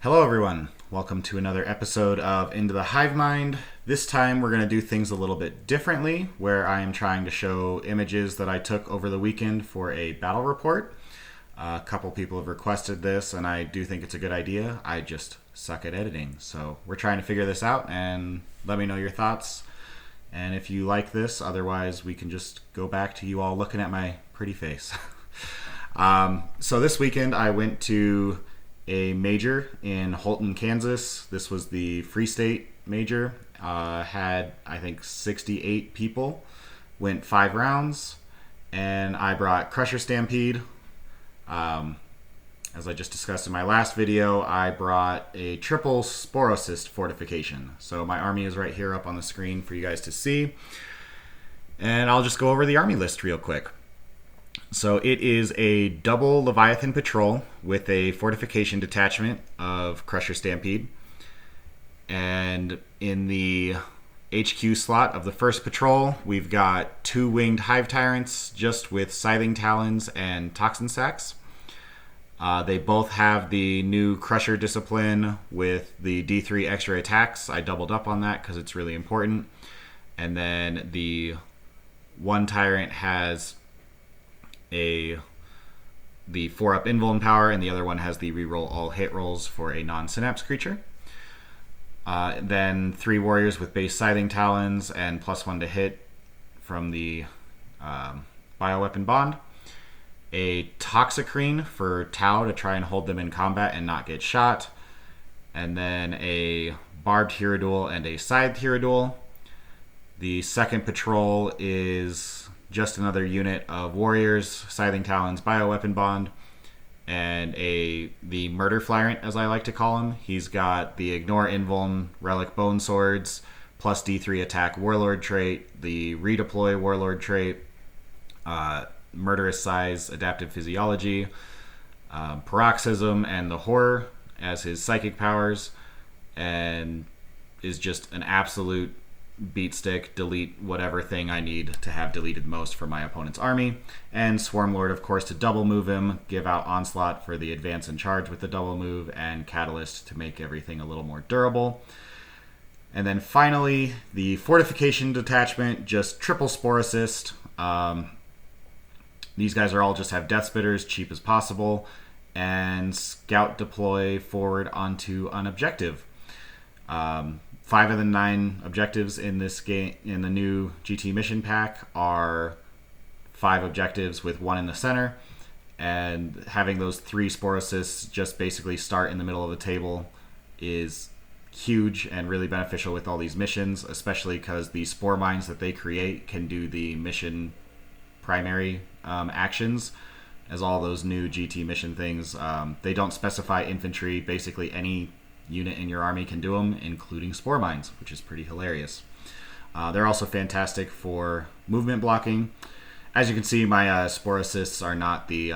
Hello everyone, welcome to another episode of Into the Hive Mind. This time we're going to do things a little bit differently, where I am trying to show images that I took over the weekend for a battle report. A couple people have requested this and I do think it's a good idea. I just suck at editing, so we're trying to figure this out and let me know your thoughts. And if you like this, otherwise we can just go back to you all looking at my pretty face. So this weekend I went to a major in Holton, Kansas. This was the Free State major. Had, I think, 68 people. Went 5 rounds. And I brought Crusher Stampede. As I just discussed in my last video, I brought a triple sporocyst fortification. So my army is right here up on the screen for you guys to see. And I'll just go over the army list real quick. So it is a double Leviathan patrol with a fortification detachment of Crusher Stampede. And in the HQ slot of the first patrol, we've got 2 winged hive tyrants just with scything talons and toxin sacks. They both have the new Crusher discipline with the D3 extra attacks. I doubled up on that because it's really important. And then the one tyrant has the 4-up invuln power, and the other one has the reroll all hit rolls for a non-synapse creature. Then 3 warriors with base scything talons and +1 to hit from the bioweapon bond. A toxicrine for Tau to try and hold them in combat and not get shot. And then a barbed Hierodule and a scythed Hierodule. The second patrol is just another unit of warriors, scything talons, bioweapon bond, and the murder flyrant, as I like to call him. He's got the ignore invuln relic bone swords, plus D3 attack warlord trait, the redeploy warlord trait, murderous size, adaptive physiology, paroxysm, and the horror as his psychic powers, and is just an absolute beat stick, delete whatever thing I need to have deleted most for my opponent's army. And Swarmlord, of course, to double move him, give out Onslaught for the advance and charge with the double move, and Catalyst to make everything a little more durable. And then finally, the Fortification Detachment, just triple Sporocyst. These guys are all just have Death Spitters, cheap as possible, and Scout deploy forward onto an objective. 5 of the 9 objectives in this game, in the new GT mission pack, are 5 objectives with 1 in the center, and having those 3 sporocysts just basically start in the middle of the table is huge and really beneficial with all these missions, especially because the spore mines that they create can do the mission primary actions, as all those new GT mission things. They don't specify infantry. Basically any unit in your army can do them, including spore mines, which is pretty hilarious. They're also fantastic for movement blocking. As you can see, my sporocysts are not the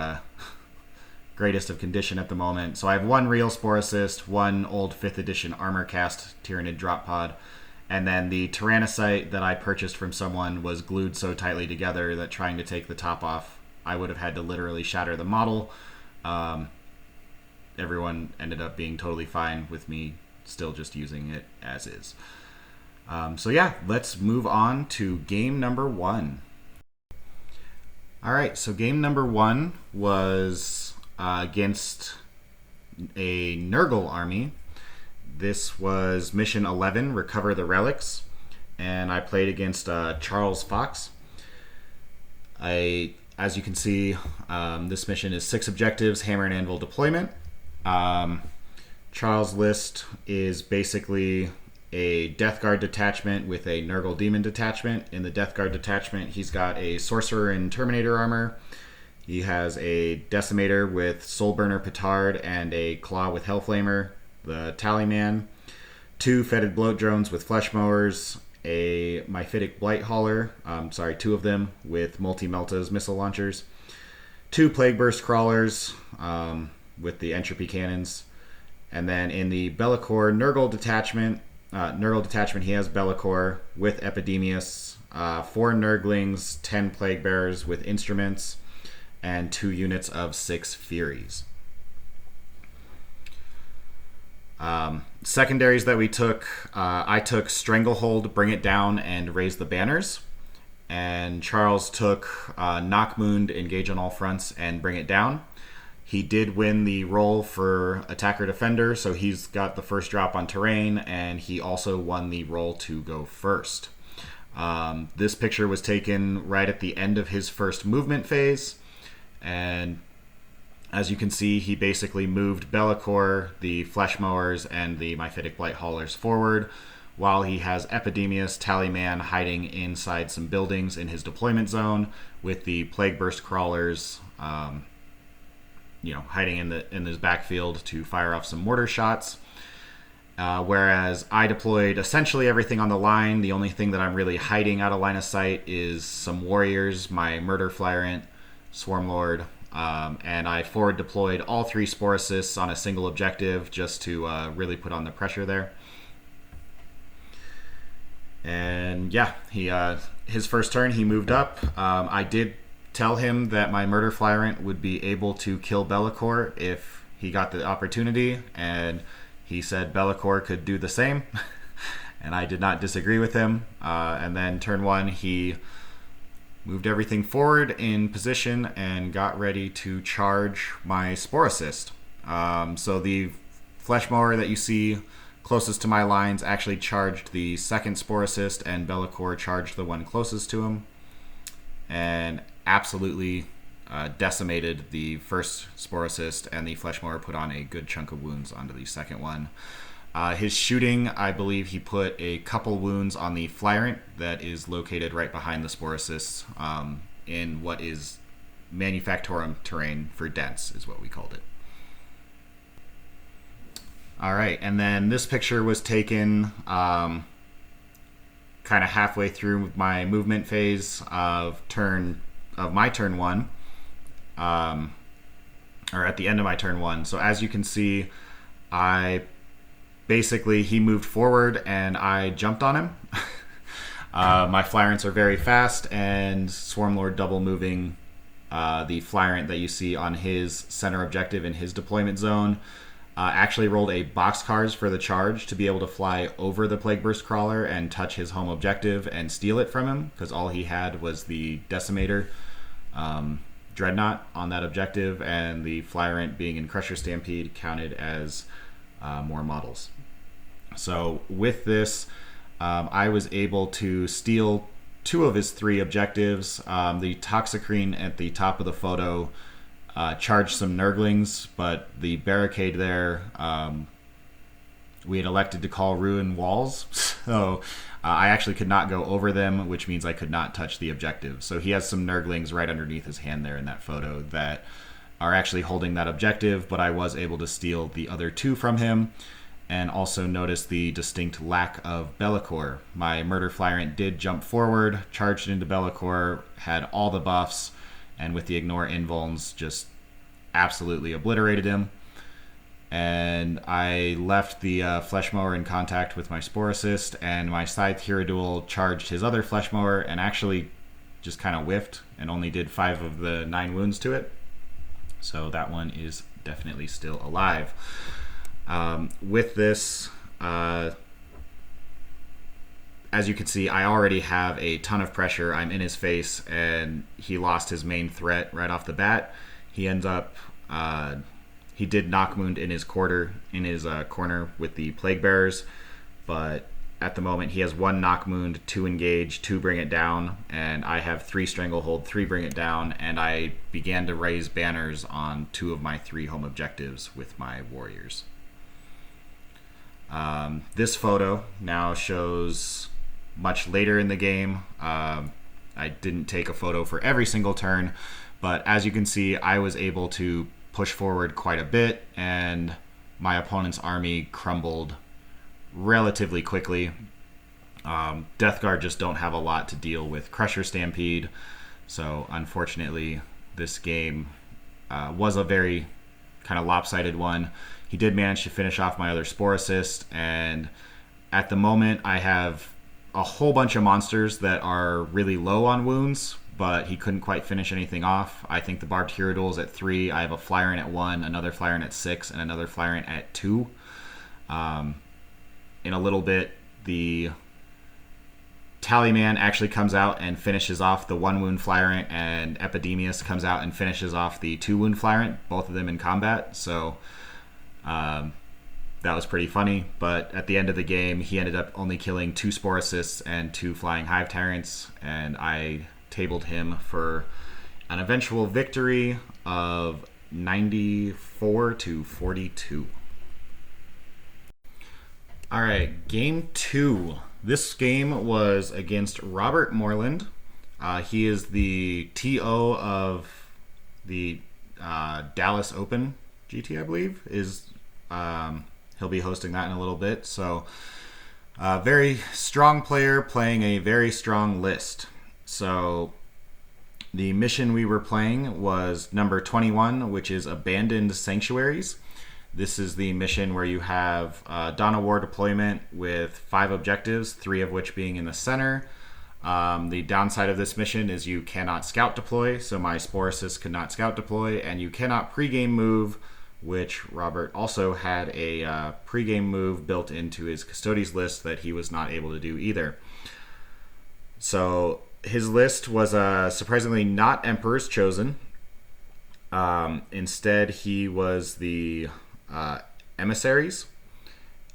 greatest of condition at the moment. So I have 1 real sporocyst, 1 old 5th edition armor cast Tyrannid drop pod, and then the Tyrannocyte that I purchased from someone was glued so tightly together that trying to take the top off, I would have had to literally shatter the model. Everyone ended up being totally fine with me still just using it as is. So yeah, let's move on to game number 1. Alright, so game number 1 was against a Nurgle army. This was mission 11, Recover the Relics, and I played against Charles Fox. As you can see, this mission is 6 objectives, hammer and anvil deployment. Charles' list is basically a Death Guard detachment with a Nurgle Demon detachment. In the Death Guard detachment, he's got a Sorcerer in Terminator armor. He has a Decimator with Soulburner Petard and a Claw with Hellflamer, the Tallyman. 2 Fetid Bloat Drones with Flesh Mowers. A Myphitic Blight Hauler, 2 of them with Multi-Meltas missile launchers. 2 Plague Burst Crawlers, with the entropy cannons. And then in the Bellicor Nurgle detachment, he has Bellicor with Epidemius, 4 Nurglings, 10 Plague Bearers with instruments, and 2 units of 6 Furies. Secondaries that we took, I took Stranglehold, Bring It Down, and Raise the Banners. And Charles took Knockmound, Engage on All Fronts, and Bring It Down. He did win the role for Attacker Defender, so he's got the first drop on terrain, and he also won the role to go first. This picture was taken right at the end of his first movement phase, and as you can see, he basically moved Be'lakor, the Flesh Mowers, and the Myphitic Blight Haulers forward, while he has Epidemius, Tallyman hiding inside some buildings in his deployment zone, with the Plague Burst Crawlers hiding in his backfield to fire off some mortar shots. Whereas I deployed essentially everything on the line. The only thing that I'm really hiding out of line of sight is some warriors, my Murder Flyrant, Swarmlord, and I forward deployed all 3 Sporocysts on a single objective just to really put on the pressure there. And yeah, his first turn he moved up. I did tell him that my Murder Flyrant would be able to kill Be'lakor if he got the opportunity, and he said Be'lakor could do the same, and I did not disagree with him. And then turn 1, he moved everything forward in position and got ready to charge my Sporocyst. So the Flesh Mower that you see closest to my lines actually charged the second Sporocyst, and Be'lakor charged the one closest to him, and absolutely decimated the first Sporocyst, and the Flesh Mower put on a good chunk of wounds onto the second one. His shooting, I believe he put a couple wounds on the Flyrant that is located right behind the Sporocysts in what is Manufactorum terrain for Dense, is what we called it. All right, and then this picture was taken kind of halfway through my movement phase of my turn 1, or at the end of my turn 1. So as you can see, he moved forward and I jumped on him. My Flyrants are very fast, and Swarmlord double moving the Flyrant that you see on his center objective in his deployment zone. Actually rolled a boxcars for the charge to be able to fly over the Plague Burst Crawler and touch his home objective and steal it from him, because all he had was the Decimator Dreadnought on that objective, and the Flyrant being in Crusher Stampede counted as more models. So with this, I was able to steal 2 of his 3 objectives. The Toxicrene at the top of the photo charged some Nurglings, but the barricade there, we had elected to call Ruin Walls, so I actually could not go over them, which means I could not touch the objective. So he has some Nurglings right underneath his hand there in that photo that are actually holding that objective, but I was able to steal the other 2 from him. And also notice the distinct lack of Be'lakor. My Murder Flyrant did jump forward, charged into Be'lakor, had all the buffs, and with the Ignore Invulns just absolutely obliterated him. And I left the Flesh Mower in contact with my Sporocyst, and my Scythe Hierodule charged his other Flesh Mower and actually just kind of whiffed and only did 5 of the 9 wounds to it. So that one is definitely still alive. With this, as you can see, I already have a ton of pressure. I'm in his face, and he lost his main threat right off the bat. He ends up, he did Knockmound in his corner with the Plague Bearers, but at the moment he has 1 Knockmound, 2 Engage, 2 Bring It Down, and I have 3 Stranglehold, 3 Bring It Down, and I began to raise banners on 2 of my 3 home objectives with my warriors. This photo now shows much later in the game. I didn't take a photo for every single turn, but as you can see, I was able to push forward quite a bit, and my opponent's army crumbled relatively quickly. Death Guard just don't have a lot to deal with Crusher Stampede, so unfortunately this game was a very kind of lopsided one. He did manage to finish off my other Sporocyst, and at the moment I have a whole bunch of monsters that are really low on wounds, but he couldn't quite finish anything off. I think the Barbed Hierodule is at 3. I have a Flyrant at 1, another Flyrant at 6, and another Flyrant at 2. In a little bit, the Tallyman actually comes out and finishes off the 1 wound Flyrant, and Epidemius comes out and finishes off the 2 wound Flyrant, both of them in combat. So that was pretty funny. But at the end of the game, he ended up only killing 2 sporocysts and 2 flying hive tyrants, and I tabled him for an eventual victory of 94 to 42. All right, game 2. This game was against Robert Moreland. He is the TO of the Dallas Open GT, I believe. He'll be hosting that in a little bit. So, very strong player playing a very strong list. So, the mission we were playing was number 21, which is Abandoned Sanctuaries. This is the mission where you have Dawn of War deployment with 5 objectives, 3 of which being in the center. The downside of this mission is you cannot scout deploy, so my sporocysts could not scout deploy, and you cannot pregame move, which Robert also had a pregame move built into his Custodes list that he was not able to do either. So his list was surprisingly not Emperor's Chosen. Instead, he was the emissaries,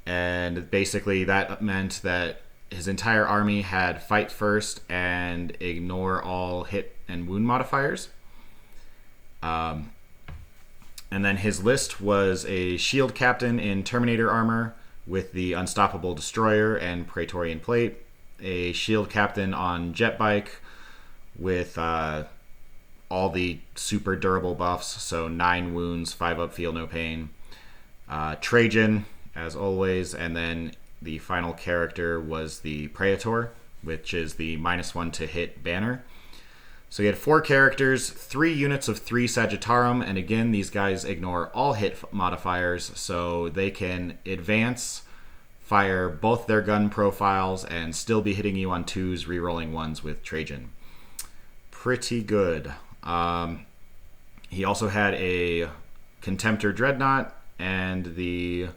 and basically that meant that his entire army had fight first and ignore all hit and wound modifiers. And then his list was a shield captain in Terminator armor with the Unstoppable Destroyer and Praetorian Plate, a shield captain on jet bike with all the super durable buffs, so 9 wounds, 5 up, feel no pain. Trajan, as always, and then the final character was the Praetor, which is the -1 to hit banner. So you had 4 characters, 3 units of 3 Sagittarum, and again, these guys ignore all hit modifiers, so they can advance, fire both their gun profiles, and still be hitting you on 2s, rerolling 1s with Trajan. Pretty good. He also had a Contemptor Dreadnought, and the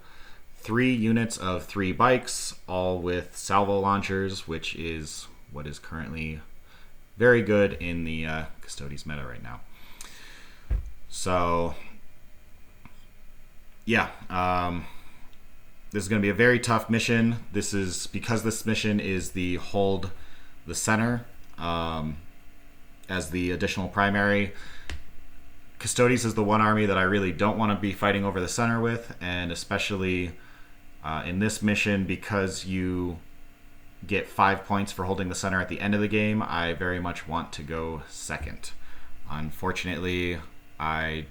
3 units of 3 bikes, all with salvo launchers, which is what is currently very good in the Custodes meta right now. So, yeah, this is going to be a very tough mission. This is because this mission is the hold the center as the additional primary. Custodes is the one army that I really don't want to be fighting over the center with, and especially in this mission, because you get 5 points for holding the center at the end of the game, I very much want to go second. Unfortunately, I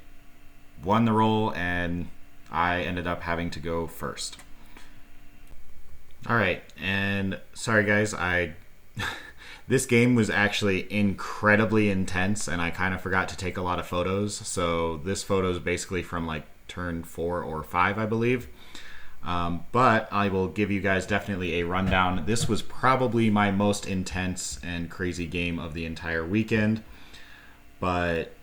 won the roll and I ended up having to go first. Alright, and sorry guys, this game was actually incredibly intense, and I kind of forgot to take a lot of photos. So this photo is basically from like turn 4 or 5, I believe. But I will give you guys definitely a rundown. This was probably my most intense and crazy game of the entire weekend. But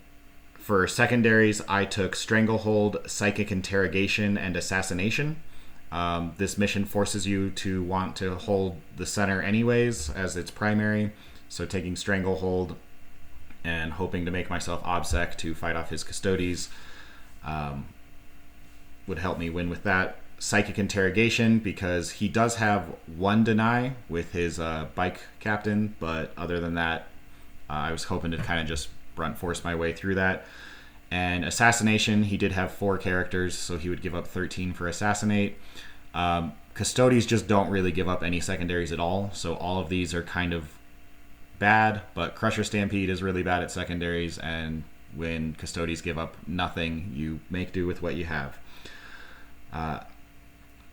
for secondaries, I took Stranglehold, Psychic Interrogation, and Assassination. This mission forces you to want to hold the center anyways as its primary, so taking Stranglehold and hoping to make myself OBSEC to fight off his Custodes would help me win with that. Psychic Interrogation, because he does have 1 deny with his bike captain, but other than that, I was hoping to kind of just brunt force my way through that. And Assassination, he did have 4 characters, so he would give up 13 for Assassinate. Custodes just don't really give up any secondaries at all, so all of these are kind of bad, but Crusher Stampede is really bad at secondaries, and when Custodes give up nothing, you make do with what you have.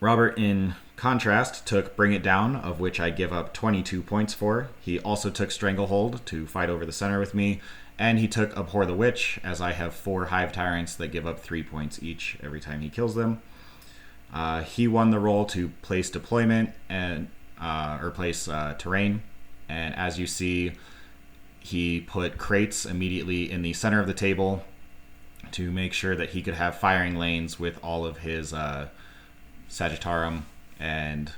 Robert, in contrast, took Bring It Down, of which I give up 22 points for. He also took Stranglehold to fight over the center with me, and he took Abhor the Witch, as I have 4 Hive Tyrants that give up 3 points each every time he kills them. He won the role to place deployment and or place terrain, and as you see, he put crates immediately in the center of the table to make sure that he could have firing lanes with all of his Sagittarium and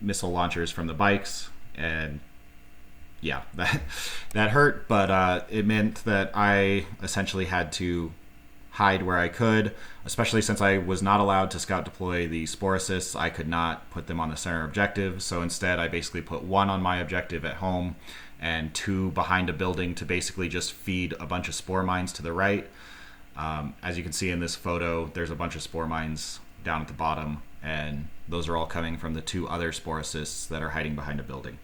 missile launchers from the bikes, and yeah, that hurt, but it meant that I essentially had to hide where I could, especially since I was not allowed to scout deploy the sporocysts. I could not put them on the center objective, so instead I basically put one on my objective at home and two behind a building to basically just feed a bunch of spore mines to the right. As you can see in this photo, there's a bunch of spore mines down at the bottom, and those are all coming from the two other sporocysts that are hiding behind a building.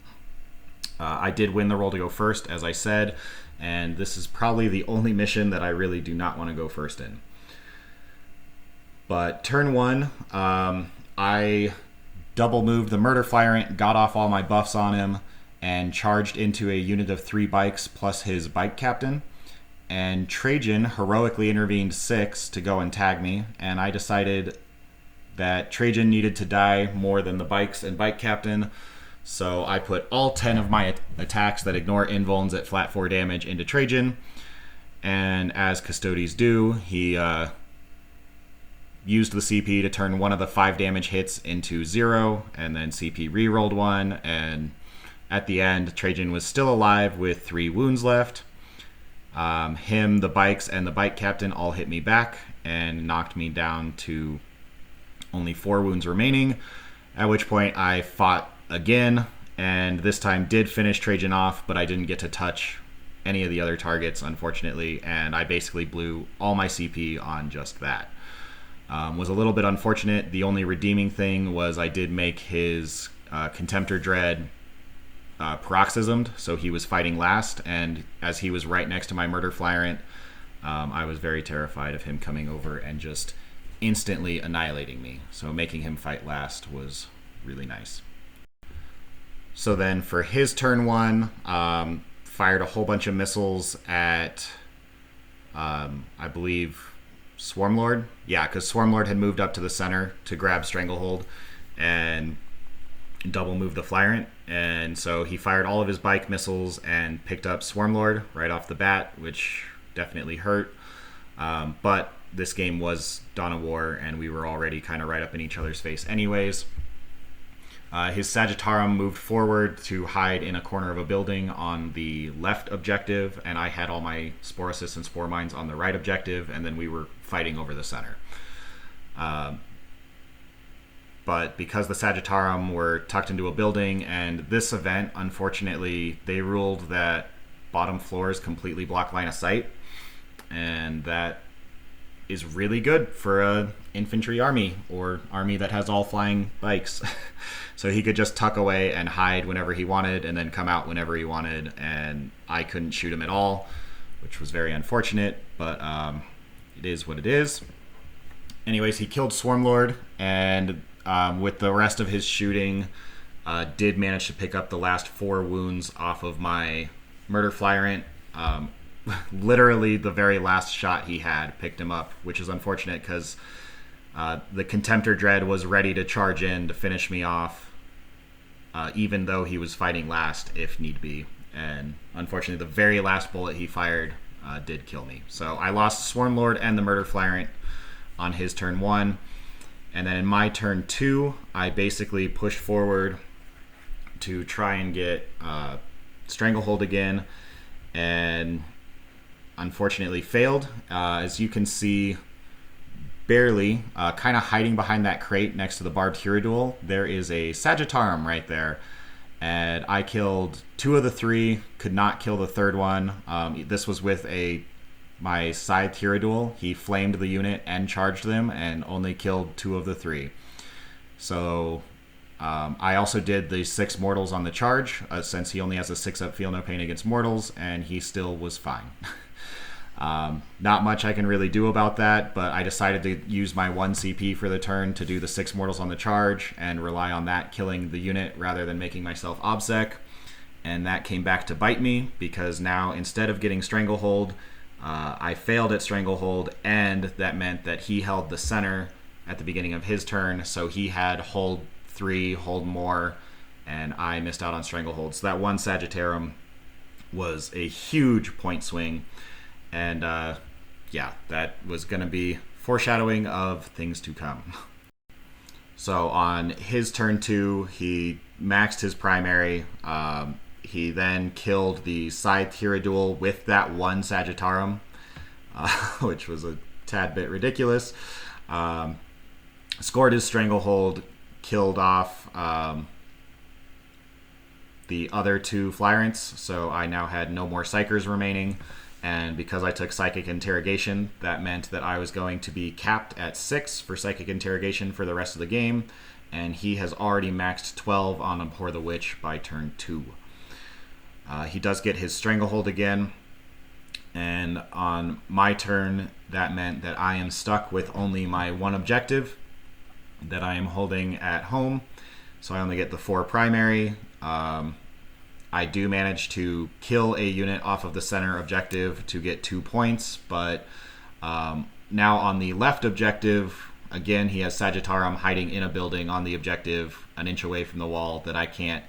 I did win the roll to go first, as I said, and this is probably the only mission that I really do not want to go first in. But turn one, I double moved the murder flyrant, got off all my buffs on him, and charged into a unit of 3 bikes plus his bike captain. And Trajan heroically intervened 6 to go and tag me, and I decided that Trajan needed to die more than the bikes and bike captain. So I put all 10 of my attacks that ignore invulns at flat 4 damage into Trajan. And as Custodes do, he used the CP to turn one of the 5 damage hits into 0, and then CP rerolled 1. And at the end, Trajan was still alive with 3 wounds left. Him, the bikes, and the bike captain all hit me back and knocked me down to only 4 wounds remaining, at which point I fought again, and this time did finish Trajan off, but I didn't get to touch any of the other targets, unfortunately, and I basically blew all my CP on just that. Was a little bit unfortunate. The only redeeming thing was I did make his Contemptor Dread paroxysmed, so he was fighting last, and as he was right next to my murder flyrant, I was very terrified of him coming over and just instantly annihilating me. So making him fight last was really nice. So then for his turn 1, fired a whole bunch of missiles at, I believe, Swarmlord. Yeah, because Swarmlord had moved up to the center to grab Stranglehold and double move the flyrant. And so he fired all of his bike missiles and picked up Swarmlord right off the bat, which definitely hurt. But this game was Dawn of War, and we were already kind of right up in each other's face anyways. His Sagittarium moved forward to hide in a corner of a building on the left objective, and I had all my Sporocysts and Spore Mines on the right objective, and then we were fighting over the center. But because the Sagittarium were tucked into a building, and this event, unfortunately, they ruled that bottom floors completely block line of sight, and that is really good for a infantry army or army that has all flying bikes. So he could just tuck away and hide whenever he wanted and then come out whenever he wanted, and I couldn't shoot him at all, which was very unfortunate, but it is what it is. Anyways, he killed Swarmlord, and with the rest of his shooting, did manage to pick up the last 4 wounds off of my murder flyrant. Literally the very last shot he had picked him up, which is unfortunate because the Contemptor Dread was ready to charge in to finish me off, even though he was fighting last if need be. And unfortunately, the very last bullet he fired did kill me. So I lost Swarmlord and the Murder Flyrant on his turn 1. And then in my turn 2, I basically pushed forward to try and get Stranglehold again, and unfortunately failed. As you can see, barely, kind of hiding behind that crate next to the barbed Hierodule, there is a Sagittarium right there. And I killed 2 of the 3, could not kill the third one. This was with my scythe Hierodule. He flamed the unit and charged them and only killed 2 of the 3. So I also did the 6 mortals on the charge, since he only has a 6-up feel no pain against mortals, and he still was fine. Not much I can really do about that, but I decided to use my 1 CP for the turn to do the 6 mortals on the charge and rely on that killing the unit rather than making myself obsec. And that came back to bite me, because now instead of getting Stranglehold, I failed at Stranglehold, and that meant that he held the center at the beginning of his turn, so he had hold 3, hold more, and I missed out on Stranglehold. So that 1 Sagittarium was a huge point swing. And yeah, that was going to be foreshadowing of things to come. So on his turn 2, he maxed his primary. He then killed the side Tyradul with that one Sagittarum, which was a tad bit ridiculous. Scored his Stranglehold, killed off the other 2 Flyrants, so I now had no more Psychers remaining. And because I took Psychic Interrogation, that meant that I was going to be capped at 6 for Psychic Interrogation for the rest of the game, and he has already maxed 12 on Abhor the Witch by turn 2. He does get his Stranglehold again, and on my turn, that meant that I am stuck with only my one objective that I am holding at home, so I only get the 4 primary. I do manage to kill a unit off of the center objective to get 2 points, but now on the left objective, again, he has Sagittarum hiding in a building on the objective an inch away from the wall that I can't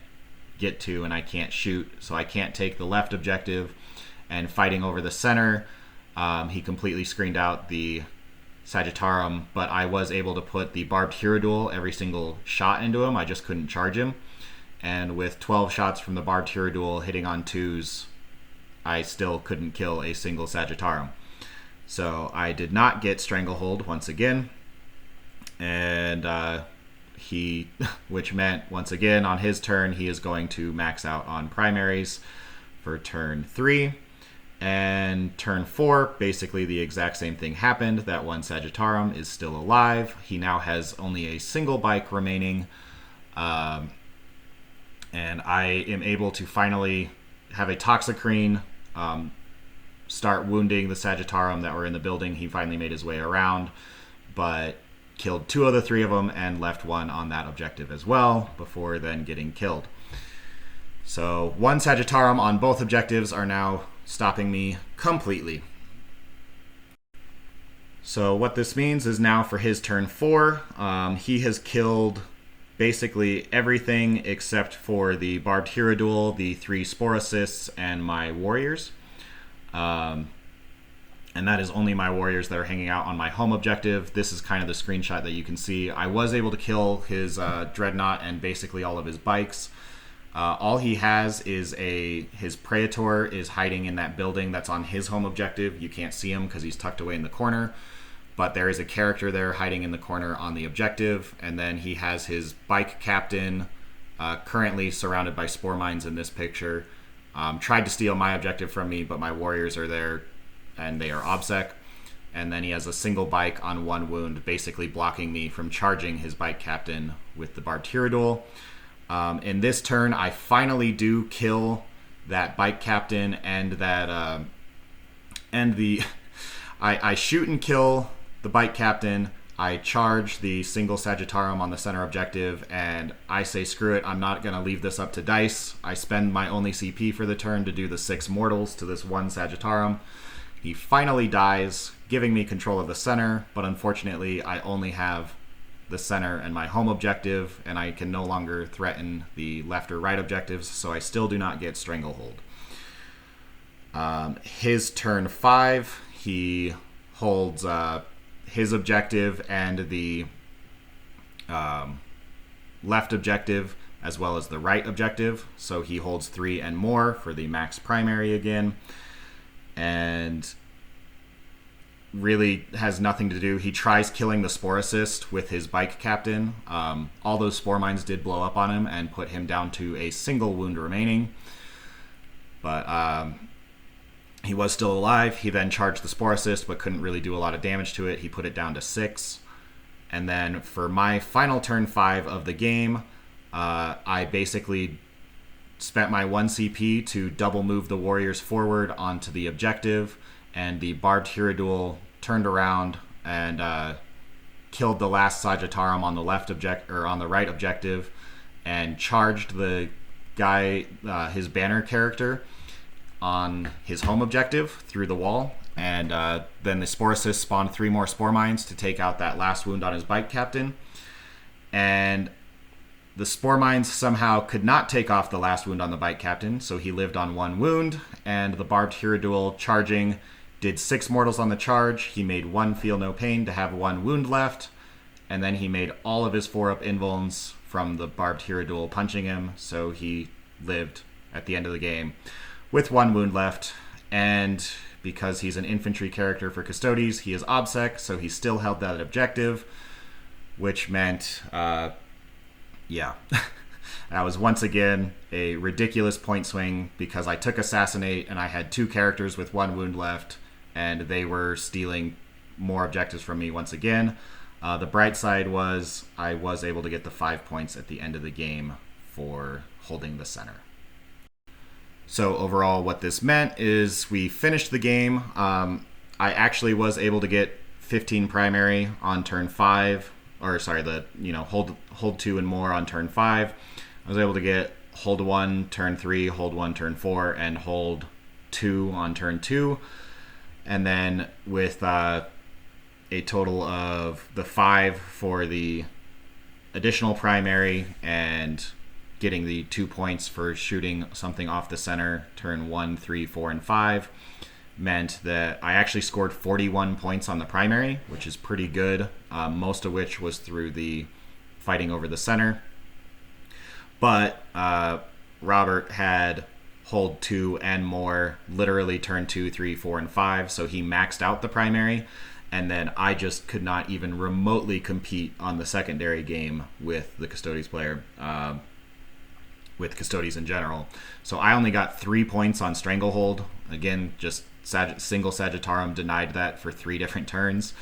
get to and I can't shoot, so I can't take the left objective. And fighting over the center, he completely screened out the Sagittarum, but I was able to put the Barbed Tyradul every single shot into him. I just couldn't charge him. And with 12 shots from the Barbed Tyradul hitting on 2s, I still couldn't kill a single Sagittarum. So I did not get Stranglehold once again. And which meant, once again, on his turn, he is going to max out on primaries for turn 3. And turn 4, basically the exact same thing happened. That one Sagittarum is still alive. He now has only a single bike remaining. And I am able to finally have a Toxicrene start wounding the Sagittarum that were in the building. He finally made his way around, but killed 2 of the 3 of them and left 1 on that objective as well before then getting killed. So 1 Sagittarum on both objectives are now stopping me completely. So what this means is now for his turn 4, he has killed basically everything except for the Barbed Tyradul, the 3 Sporocysts, and my warriors. And that is only my warriors that are hanging out on my home objective. This is kind of the screenshot that you can see. I was able to kill his Dreadnought and basically all of his bikes. All he has is his Praetor is hiding in that building that's on his home objective. You can't see him because he's tucked away in the corner. But there is a character there hiding in the corner on the objective. And then he has his bike captain currently surrounded by spore mines in this picture. Tried to steal my objective from me, but my warriors are there and they are OBSEC. And then he has a single bike on 1 wound, basically blocking me from charging his bike captain with the Barbed Tyradul. In this turn, I finally do kill that bike captain and that I shoot and kill the bike captain. I charge the single Sagittarum on the center objective, and I say, screw it, I'm not going to leave this up to dice. I spend my only CP for the turn to do the 6 mortals to this 1 Sagittarum. He finally dies, giving me control of the center, but unfortunately I only have the center and my home objective, and I can no longer threaten the left or right objectives, so I still do not get Stranglehold. His turn 5, he holds his objective and the left objective as well as the right objective, so he holds 3 and more for the max primary again, and really has nothing to do. He tries killing the Sporocyst with his bike captain. All those spore mines did blow up on him and put him down to a single wound remaining, but he was still alive. He then charged the Sporocyst but couldn't really do a lot of damage to it. He put it down to 6. And then for my final turn 5 of the game, I basically spent my 1 CP to double move the warriors forward onto the objective, and the Barbed Tyradul turned around and killed the last Sagittarum on the on the right objective, and charged the guy, his banner character, on his home objective through the wall. And then the Sporocyst spawned 3 more spore mines to take out that last wound on his bike captain. And the spore mines somehow could not take off the last wound on the bike captain, so he lived on 1 wound, and the Barbed Tyradul charging did 6 mortals on the charge. He made 1 feel no pain to have 1 wound left. And then he made all of his 4-up invulns from the barbed hero duel punching him. So he lived at the end of the game with 1 wound left. And because he's an infantry character for Custodes, he is obsec, so he still held that objective, which meant, yeah. That was once again a ridiculous point swing because I took Assassinate and I had 2 characters with 1 wound left, and they were stealing more objectives from me once again. The bright side was I was able to get the 5 points at the end of the game for holding the center. So overall, what this meant is we finished the game. I actually was able to get 15 primary on turn 5, or sorry, hold 2 and more on turn 5. I was able to get hold 1 turn 3, hold 1 turn 4, and hold 2 on turn 2. And then with a total of the 5 for the additional primary and getting the 2 points for shooting something off the center turn 1, 3, 4, and 5 meant that I actually scored 41 points on the primary, which is pretty good, most of which was through the fighting over the center. But Robert had hold 2 and more literally turn 2, 3, 4, and 5, so he maxed out the primary, and then I just could not even remotely compete on the secondary game with the Custodes player, with Custodes in general. So I only got 3 points on Stranglehold. Again, just single Sagittarum denied that for 3 different turns.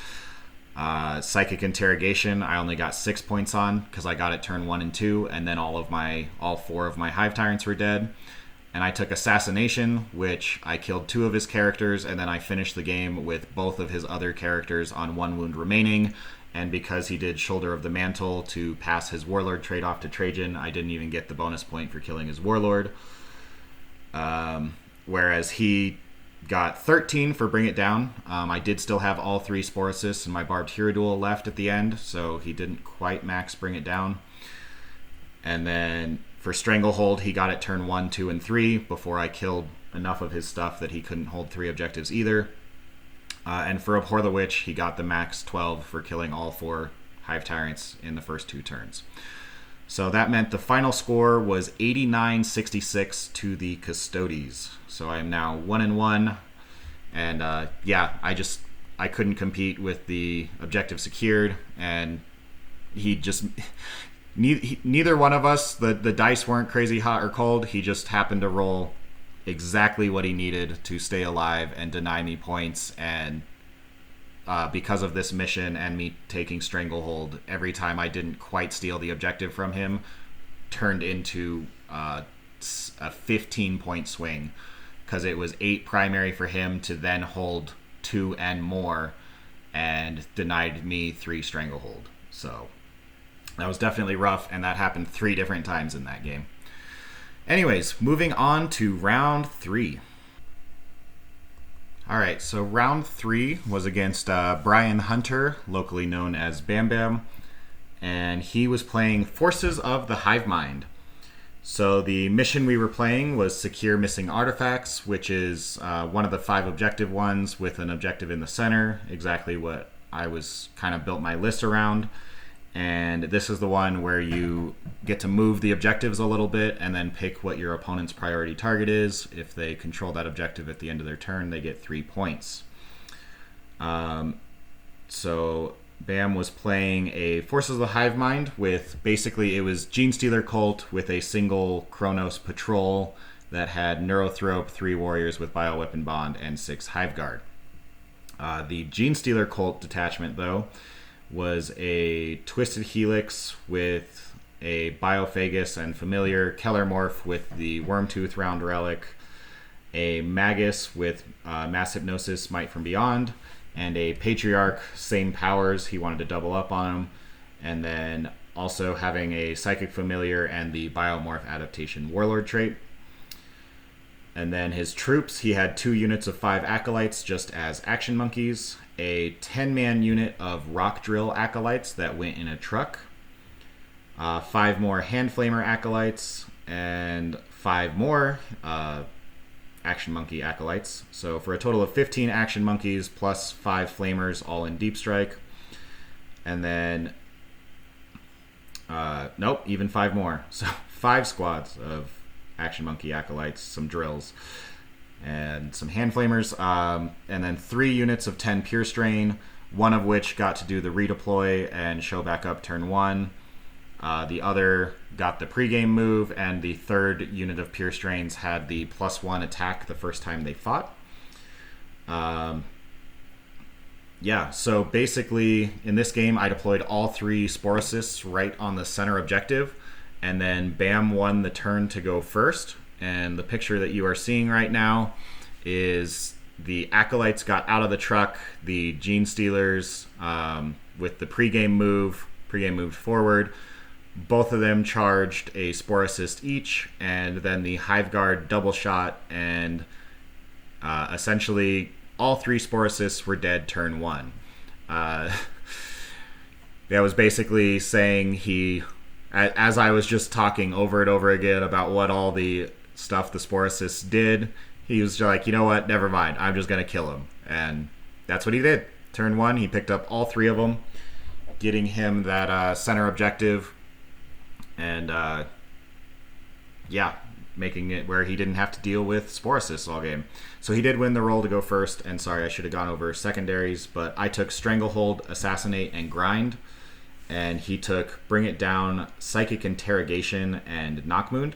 Psychic Interrogation, I only got 6 points on because I got it turn 1 and 2, and then all 4 of my Hive Tyrants were dead. And I took Assassination, which I killed 2 of his characters, and then I finished the game with both of his other characters on 1 wound remaining. And because he did Shoulder of the Mantle to pass his Warlord trait off to Trajan, I didn't even get the bonus point for killing his Warlord. Whereas he got 13 for Bring It Down. I did still have all 3 Sporocysts and my Barbed Hero Duel left at the end, so he didn't quite max Bring It Down. And then for Stranglehold, he got it turn 1, 2, and 3 before I killed enough of his stuff that he couldn't hold 3 objectives either. And for Abhor the Witch, he got the max 12 for killing all 4 Hive Tyrants in the first 2 turns. So that meant the final score was 89-66 to the Custodes. So I am now 1-1, and yeah, I couldn't compete with the objective secured, and he just neither one of us, the dice weren't crazy hot or cold. He just happened to roll exactly what he needed to stay alive and deny me points, and because of this mission and me taking Stranglehold, every time I didn't quite steal the objective from him turned into a 15-point swing, because it was 8 primary for him to then hold 2 and more, and denied me 3 Stranglehold. So that was definitely rough, and that happened 3 different times in that game. Anyways, moving on to round 3. Alright, so round 3 was against Brian Hunter, locally known as Bam Bam, and he was playing Forces of the Hive Mind. So the mission we were playing was Secure Missing Artifacts, which is one of the 5 objective ones with an objective in the center, exactly what I was kind of built my list around. And this is the one where you get to move the objectives a little bit and then pick what your opponent's priority target is. If they control that objective at the end of their turn, they get 3 points. So Bam was playing a Forces of the Hive Mind with, basically it was Genestealer Cult with a single Chronos Patrol that had Neurothrope, 3 Warriors with Bioweapon Bond, and 6 Hive Guard. The Genestealer Cult detachment, though, was a Twisted Helix with a Biophagus and Familiar, Kellermorph with the Wormtooth Round Relic, a Magus with Mass Hypnosis, Might from Beyond, and a Patriarch, same powers, he wanted to double up on him, and then also having a Psychic Familiar and the Biomorph Adaptation Warlord trait. And then his troops, he had 2 units of 5 Acolytes just as action monkeys, a 10-man unit of Rock Drill Acolytes that went in a truck, 5 more Hand Flamer Acolytes, and 5 more Action Monkey Acolytes. So for a total of 15 Action Monkeys plus 5 Flamers, all in Deep Strike. And then, nope, even 5 more. So 5 squads of Action Monkey Acolytes, some drills, and some Hand Flamers. And then 3 units of 10 Pure Strain, one of which got to do the redeploy and show back up turn 1. The other got the pregame move, and the 3rd unit of Pure Strains had the +1 attack the first time they fought. Yeah, so basically in this game I deployed all 3 sporocysts right on the center objective, and then Bam won the turn to go first. And the picture that you are seeing right now is the Acolytes got out of the truck, the Genestealers with the pregame moved forward. Both of them charged a Sporocyst each, and then the Hive Guard double shot, and essentially all 3 Sporocysts were dead turn 1. That was basically saying as I was just talking over and over again about what all the stuff the Sporocysts did, he was just like, you know what, never mind, I'm just going to kill him. And that's what he did. Turn 1, he picked up all 3 of them, getting him that center objective. And yeah, making it where he didn't have to deal with Sporocysts all game. So he did win the roll to go first. And sorry, I should have gone over secondaries, but I took Stranglehold, Assassinate, and Grind. And he took Bring It Down, Psychic Interrogation, and Knockwound.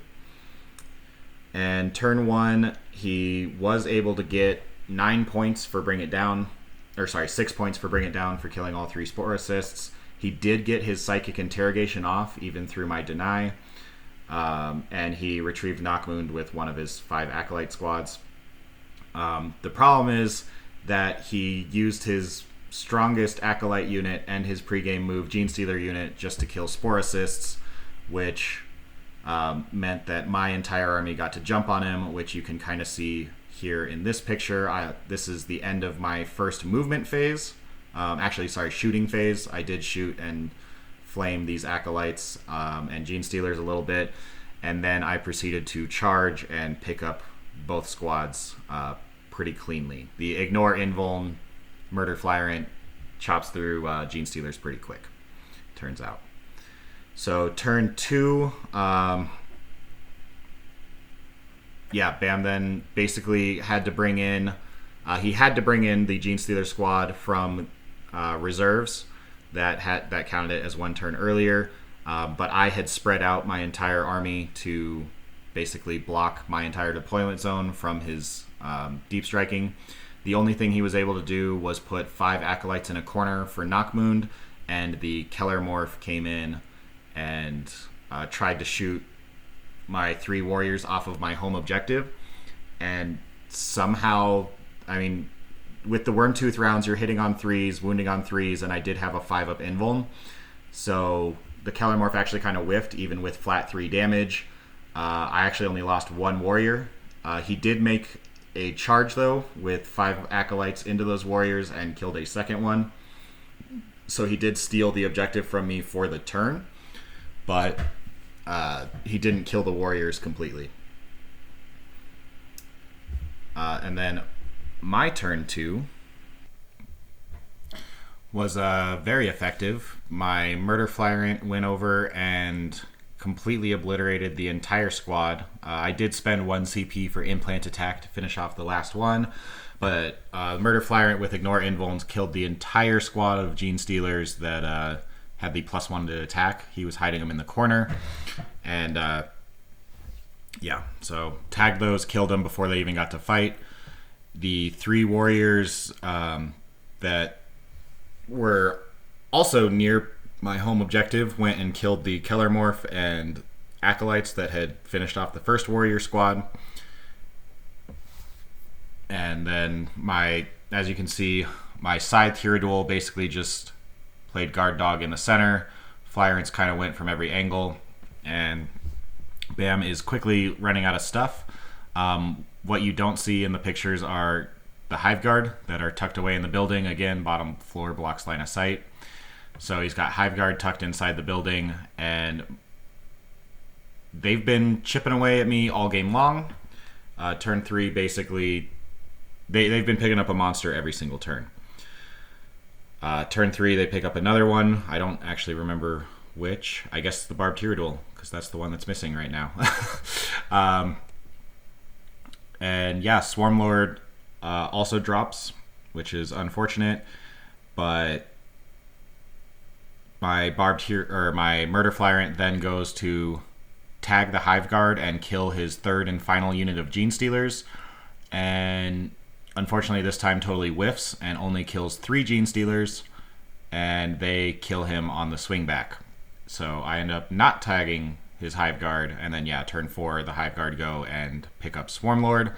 And turn 1, he was able to get 9 points for Bring It Down. Or sorry, 6 points for Bring It Down for killing all 3 Sporocysts. He did get his Psychic Interrogation off, even through my deny. And he retrieved Knockwound with one of his 5 Acolyte squads. The problem is that he used his strongest Acolyte unit and his pregame move Genestealer unit just to kill Sporocysts, which meant that my entire army got to jump on him, which you can kind of see here in this picture. This is the end of my first movement phase. Shooting phase. I did shoot and flame these Acolytes and Genestealers a little bit, and then I proceeded to charge and pick up both squads pretty cleanly. The Ignore Invuln Murder Flyrant chops through Genestealers pretty quick, turns out. So turn 2, Bam then basically had to bring in the Genestealer squad from reserves that counted it as 1 turn earlier, but I had spread out my entire army to basically block my entire deployment zone from his deep striking. The only thing he was able to do was put 5 Acolytes in a corner for Knockwound, and the Keller Morph came in and tried to shoot my 3 warriors off of my home objective, and somehow, with the Wormtooth rounds, you're hitting on 3s, wounding on 3s, and I did have a 5-up Invuln. So the Keller Morph actually kind of whiffed, even with flat 3 damage. I actually only lost 1 warrior. He did make a charge, though, with 5 Acolytes into those warriors and killed a second one. So he did steal the objective from me for the turn, but he didn't kill the warriors completely. And then my turn 2 was very effective. My Murder Flyrant went over and completely obliterated the entire squad. I did spend 1 CP for Implant Attack to finish off the last one, but Murder Flyrant with Ignore Invulns killed the entire squad of Genestealers that had the +1 to attack. He was hiding them in the corner, and so tagged those, killed them before they even got to fight. The 3 warriors that were also near my home objective went and killed the Keller Morph and Acolytes that had finished off the first warrior squad. And then as you can see, my Scythe Hero Duel basically just played guard dog in the center. Flyrants kind of went from every angle, and Bam is quickly running out of stuff. What you don't see in the pictures are the Hive Guard that are tucked away in the building. Again, bottom floor blocks line of sight. So he's got Hive Guard tucked inside the building, and they've been chipping away at me all game long. Turn 3, basically, they've been picking up a monster every single turn. Turn 3, they pick up another one. I don't actually remember which. I guess the Barbed Tyradul, because that's the one that's missing right now. And yeah, Swarmlord also drops, which is unfortunate. But my my Murder Flyrant then goes to tag the Hive Guard and kill his third and final unit of Genestealers. And unfortunately, this time totally whiffs and only kills 3 Genestealers, and they kill him on the swing back. So I end up not tagging his Hive Guard, and then yeah, turn 4, the Hive Guard go and pick up Swarmlord.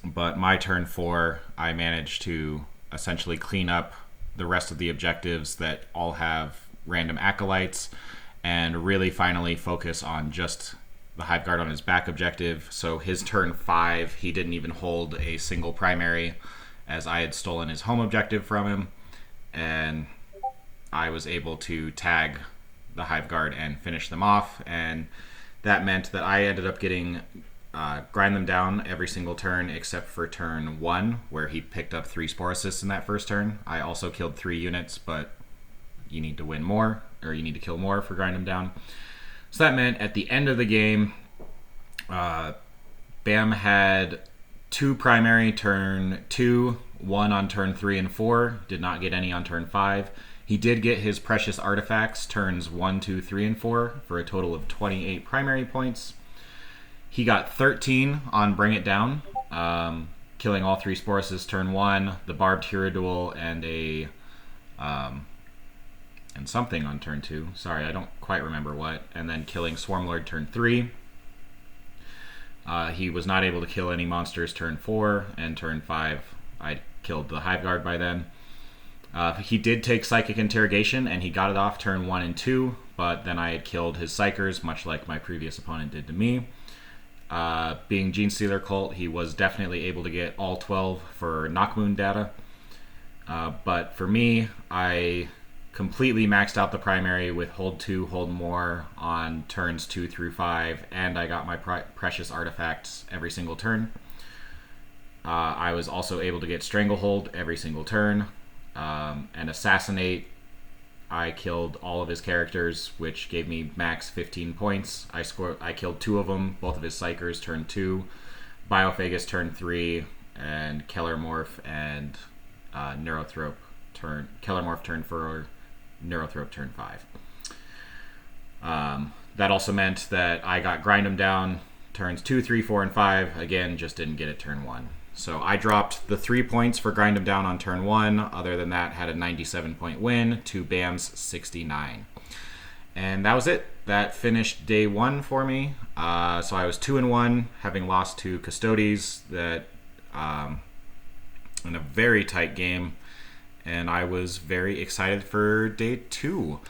But my turn 4, I managed to essentially clean up the rest of the objectives that all have random acolytes, and really finally focus on just the Hive Guard on his back objective. So his turn 5, he didn't even hold a single primary, as I had stolen his home objective from him, and I was able to tag the Hive Guard and finish them off. And that meant that I ended up getting grind them down every single turn except for turn 1, where he picked up 3 sporocysts in that first turn. I also killed 3 units, but you need to win more, or you need to kill more for grind them down. So that meant at the end of the game, Bam had 2 primary turn 2, 1 on turn 3 and 4, did not get any on turn 5. He did get his precious artifacts turns 1, 2, 3, and 4 for a total of 28 primary points. He got 13 on Bring It Down, killing all 3 sporocysts turn 1, the Barbed Tyradul, and something on turn 2. Sorry, I don't quite remember what. And then killing Swarmlord turn 3. He was not able to kill any monsters turn 4, and turn 5, I killed the Hive Guard by then. He did take Psychic Interrogation, and he got it off turn 1 and 2, but then I had killed his Psychers, much like my previous opponent did to me. Being Genestealer Cult, he was definitely able to get all 12 for Knockmoon data. But for me, I completely maxed out the primary with Hold 2, Hold More on turns 2 through 5, and I got my precious artifacts every single turn. I was also able to get Stranglehold every single turn, and Assassinate. I killed all of his characters, which gave me max 15 points. I killed 2 of them, both of his Psychers turn 2, Biophagus turn 3, and Kellermorph and Neurothrope Kellermorph turn 4, Neurothrope turn 5. That also meant that I got Grind 'em Down turns 2, 3, 4, and 5. Again, just didn't get it turn 1. So I dropped the 3 points for Grind 'em Down on turn 1. Other than that, had a 97-point win to Bam's 69. And that was it. That finished day 1 for me. So I was 2-1, having lost to Custodes that in a very tight game. And I was very excited for day 2.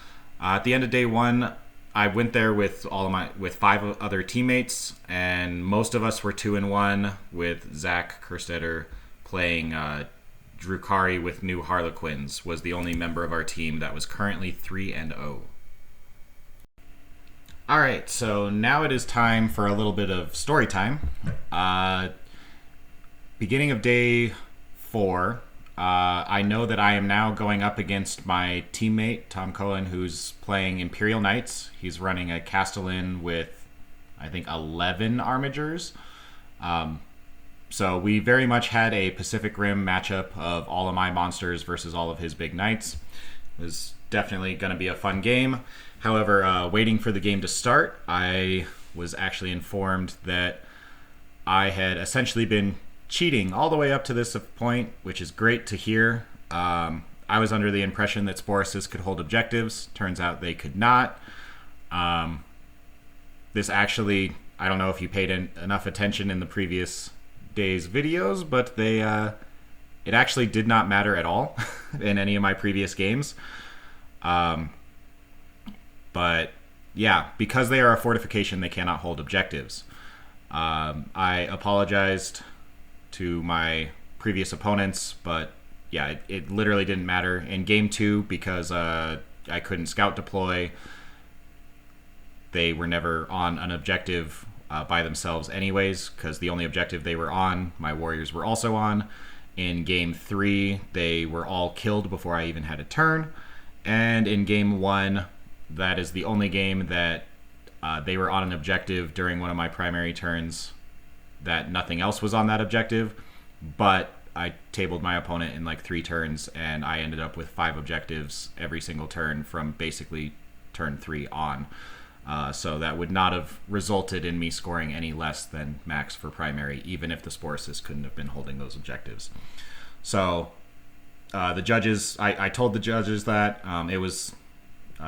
At the end of day 1, I went there with 5 other teammates, and most of us were 2-1, with Zach Kerstetter playing Drukari with new Harlequins, was the only member of our team that was currently 3-0. All right, so now it is time for a little bit of story time. Beginning of day 4, I know that I am now going up against my teammate, Tom Cohen, who's playing Imperial Knights. He's running a Castellan with, I think, 11 Armigers. So we very much had a Pacific Rim matchup of all of my monsters versus all of his big knights. It was definitely going to be a fun game. However, waiting for the game to start, I was actually informed that I had essentially been cheating all the way up to this point, which is great to hear. I was under the impression that sporocysts could hold objectives. Turns out they could not. This actually, I don't know if you paid enough attention in the previous day's videos, but it actually did not matter at all in any of my previous games. But yeah, because they are a fortification, they cannot hold objectives. I apologized to my previous opponents, but yeah, it literally didn't matter in game 2 because I couldn't scout deploy. They were never on an objective by themselves anyways, because the only objective they were on, my warriors were also on. In game 3, they were all killed before I even had a turn. And in game 1, that is the only game that they were on an objective during one of my primary turns that nothing else was on that objective. But I tabled my opponent in like 3 turns, and I ended up with 5 objectives every single turn from basically turn 3 on. So that would not have resulted in me scoring any less than max for primary, even if the sporocysts couldn't have been holding those objectives. So the judges, I told the judges that it was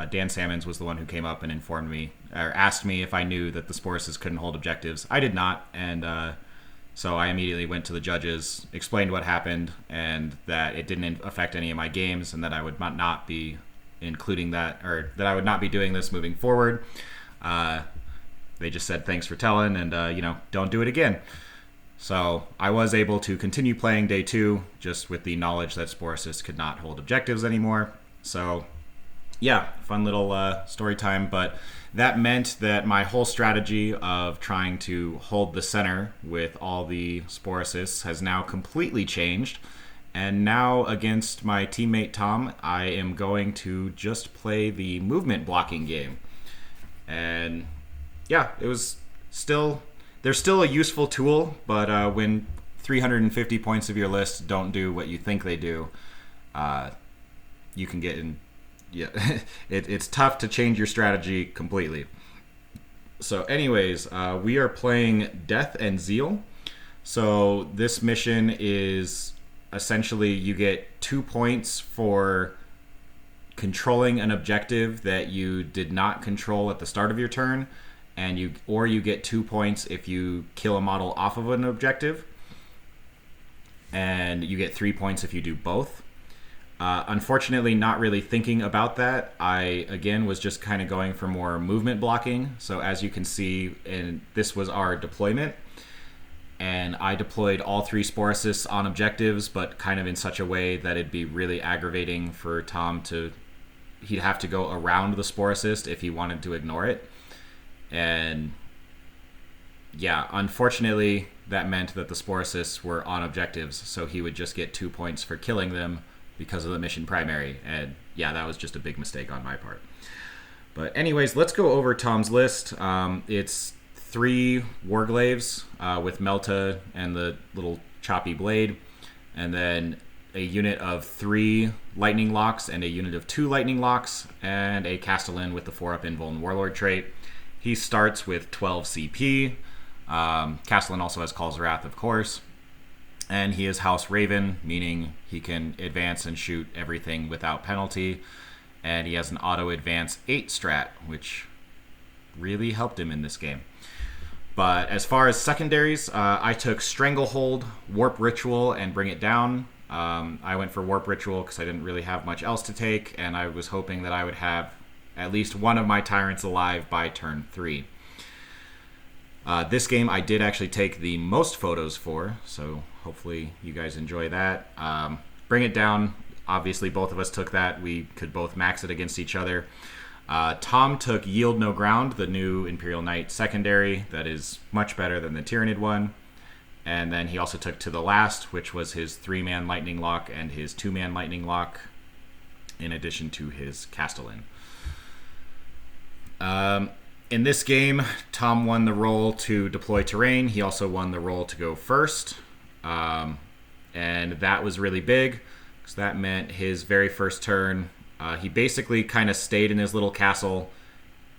Dan Salmons was the one who came up and informed me, or asked me if I knew that the sporocysts couldn't hold objectives. I did not, and so I immediately went to the judges, explained what happened, and that it didn't affect any of my games, and that I would not be including that, or that I would not be doing this moving forward. They just said thanks for telling, and don't do it again. So I was able to continue playing day 2, just with the knowledge that sporocysts could not hold objectives anymore. So yeah, fun little story time. But that meant that my whole strategy of trying to hold the center with all the sporocysts has now completely changed. And now against my teammate Tom, I am going to just play the movement blocking game. And yeah, it was still, there's still a useful tool, but when 350 points of your list don't do what you think they do, you can get in, it's tough to change your strategy completely. So anyways, we are playing Death and Zeal. So this mission is essentially you get 2 points for controlling an objective that you did not control at the start of your turn, and you get 2 points if you kill a model off of an objective, and you get 3 points if you do both. Unfortunately, not really thinking about that, I again was just kind of going for more movement blocking. So as you can see, and this was our deployment, and I deployed all 3 sporocysts on objectives, but kind of in such a way that it'd be really aggravating for Tom to, he'd have to go around the sporocyst if he wanted to ignore it. And yeah, unfortunately, that meant that the sporocysts were on objectives, so he would just get 2 points for killing them because of the mission primary. And yeah, that was just a big mistake on my part. But anyways, let's go over Tom's list. It's 3 Warglaves with Melta and the little choppy blade, and then a unit of 3 lightning locks and a unit of 2 lightning locks, and a Castellan with the 4-up Invuln Warlord trait. He starts with 12 CP. Castellan also has Call's Wrath, of course. And he is House Raven, meaning he can advance and shoot everything without penalty. And he has an auto advance 8 strat, which really helped him in this game. But as far as secondaries, I took Stranglehold, Warp Ritual, and Bring It Down. I went for Warp Ritual because I didn't really have much else to take, and I was hoping that I would have at least one of my tyrants alive by turn 3. This game I did actually take the most photos for, so hopefully you guys enjoy that. Bring It Down, obviously both of us took that. We could both max it against each other. Tom took Yield No Ground, the new Imperial Knight secondary that is much better than the Tyrannid one. And then he also took To the Last, which was his 3-man Lightning Lock and his 2-man Lightning Lock, in addition to his Castellan. In this game, Tom won the role to deploy terrain. He also won the role to go first. And that was really big, because that meant his very first turn, he basically kind of stayed in his little castle,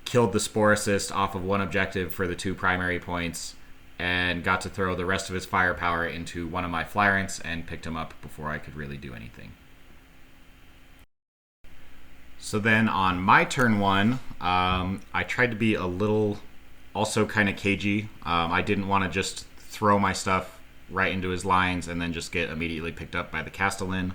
killed the Sporocyst off of one objective for the 2 primary points, and got to throw the rest of his firepower into one of my Flyrants and picked him up before I could really do anything. So then on my turn 1, I tried to be a little, also kind of cagey. I didn't want to just throw my stuff right into his lines and then just get immediately picked up by the Castellan.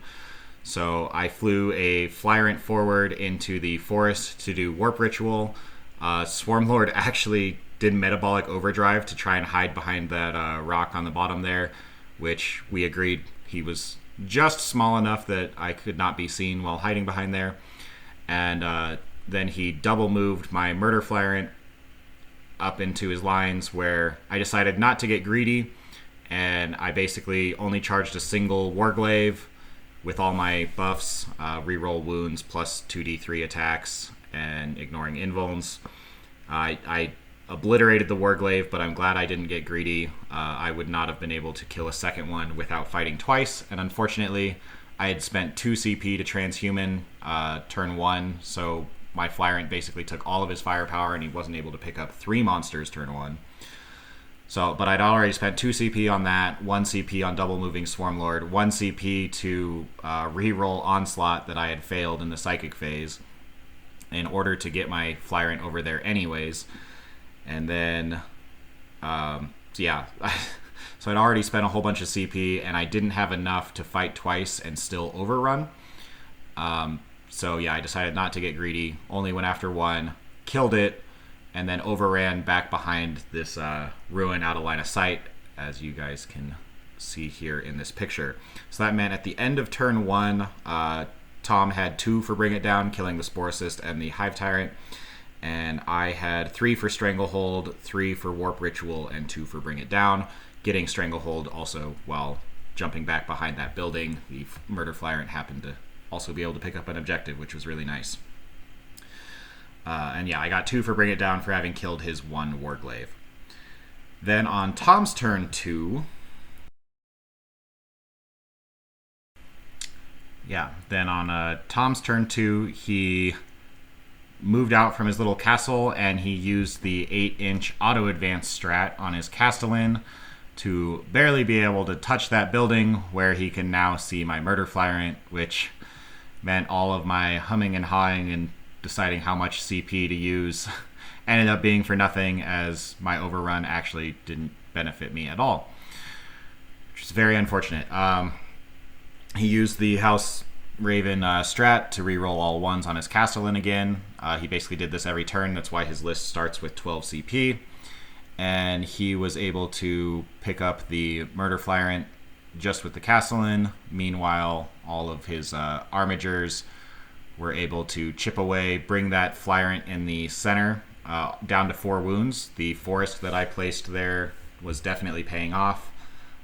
So I flew a Flyrant forward into the forest to do Warp Ritual. Swarmlord actually did Metabolic Overdrive to try and hide behind that rock on the bottom there, which we agreed he was just small enough that I could not be seen while hiding behind there. And then he double moved my Murder Flyrant up into his lines, where I decided not to get greedy, and I basically only charged a single Warglaive with all my buffs, reroll wounds plus 2d3 attacks, and ignoring invulns. I obliterated the Warglaive, but I'm glad I didn't get greedy. I would not have been able to kill a second one without fighting twice, and unfortunately, I had spent 2 CP to transhuman turn 1, so my Flyrant basically took all of his firepower, and he wasn't able to pick up 3 monsters turn 1. So, but I'd already spent 2 CP on that, 1 CP on double moving Swarmlord, 1 CP to reroll Onslaught that I had failed in the Psychic phase in order to get my Flyrant over there anyways. And then, so yeah, so I'd already spent a whole bunch of CP, and I didn't have enough to fight twice and still overrun. So yeah, I decided not to get greedy, only went after 1, killed it, and then overran back behind this ruin out of line of sight, as you guys can see here in this picture. So that meant at the end of turn 1, Tom had 2 for Bring It Down, killing the Sporocyst and the Hive Tyrant, and I had 3 for Stranglehold, 3 for Warp Ritual, and 2 for Bring It Down, getting Stranglehold also while jumping back behind that building. The Murder Flyrant happened to also be able to pick up an objective, which was really nice. And yeah, I got 2 for Bring It Down for having killed his 1 Warglaive. Then on Tom's turn 2... Yeah, then on Tom's turn 2, he moved out from his little castle, and he used the 8-inch auto-advance strat on his Castellan to barely be able to touch that building, where he can now see my Murder Flyrant, which meant all of my humming and hawing and deciding how much CP to use ended up being for nothing, as my overrun actually didn't benefit me at all, which is very unfortunate. He used the House Raven strat to reroll all 1s on his Castellan again. He basically did this every turn. That's why his list starts with 12 CP. And he was able to pick up the Murder Flyrant just with the Castellan. Meanwhile, all of his Armigers were able to chip away, bring that Flyrant in the center down to 4 wounds. The forest that I placed there was definitely paying off.